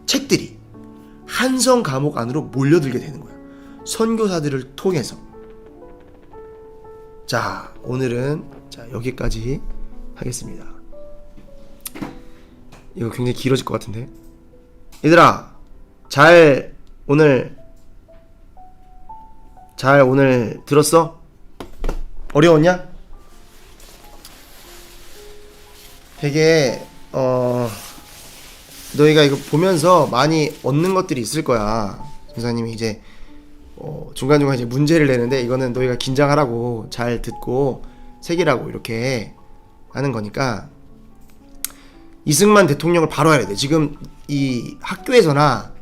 책들이 한성 감옥 안으로 몰려들게 되는 거야. 선교사들을 통해서. 자, 오늘은 여기까지 하겠습니다. 이거 굉장히 길어질 것 같은데. 얘들아, 오늘 들었어? 어려웠냐? 되게 너희가 이거 보면서 많이 얻는 것들이 있을 거야. 전사님이 이제 중간중간 이제 문제를 내는데, 이거는 너희가 긴장하라고 잘 듣고 새기라고 이렇게 하는 거니까. 이승만 대통령을 바로 알아야 돼. 지금 이 학교에서나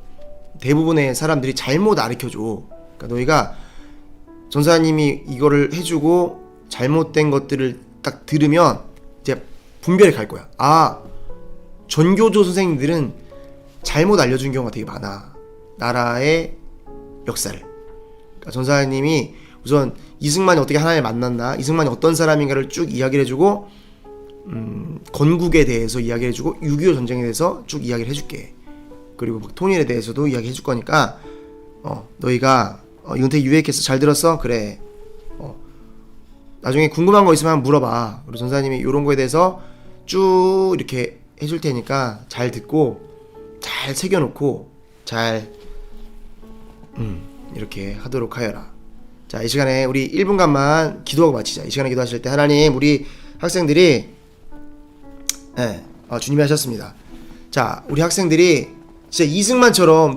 대부분의 사람들이 잘못 가르쳐줘. 그러니까 너희가 전사님이 이거를 해주고 잘못된 것들을 딱 들으면 이제 분별이 갈 거야. 아, 전교조 선생님들은 잘못 알려준 경우가 되게 많아. 나라의 역사를. 그러니까 전사님이 우선 이승만이 어떻게 하나님을 만났나, 이승만이 어떤 사람인가를 쭉 이야기를 해주고, 건국에 대해서 이야기를 해주고, 6.25 전쟁에 대해서 쭉 이야기를 해줄게. 그리고 막 통일에 대해서도 이야기 해줄 거니까, 너희가 이건 되게 유익했어. 잘 들었어? 그래. 나중에 궁금한 거 있으면 한번 물어봐. 그리고 전사님이 이런 거에 대해서 쭉 이렇게 해줄 테니까 잘 듣고 잘 새겨놓고 잘 이렇게 하도록 하여라. 자, 이 시간에 우리 1분간만 기도하고 마치자. 이 시간에 기도하실 때 하나님, 우리 학생들이 주님이 하셨습니다. 자, 우리 학생들이 진짜 이승만처럼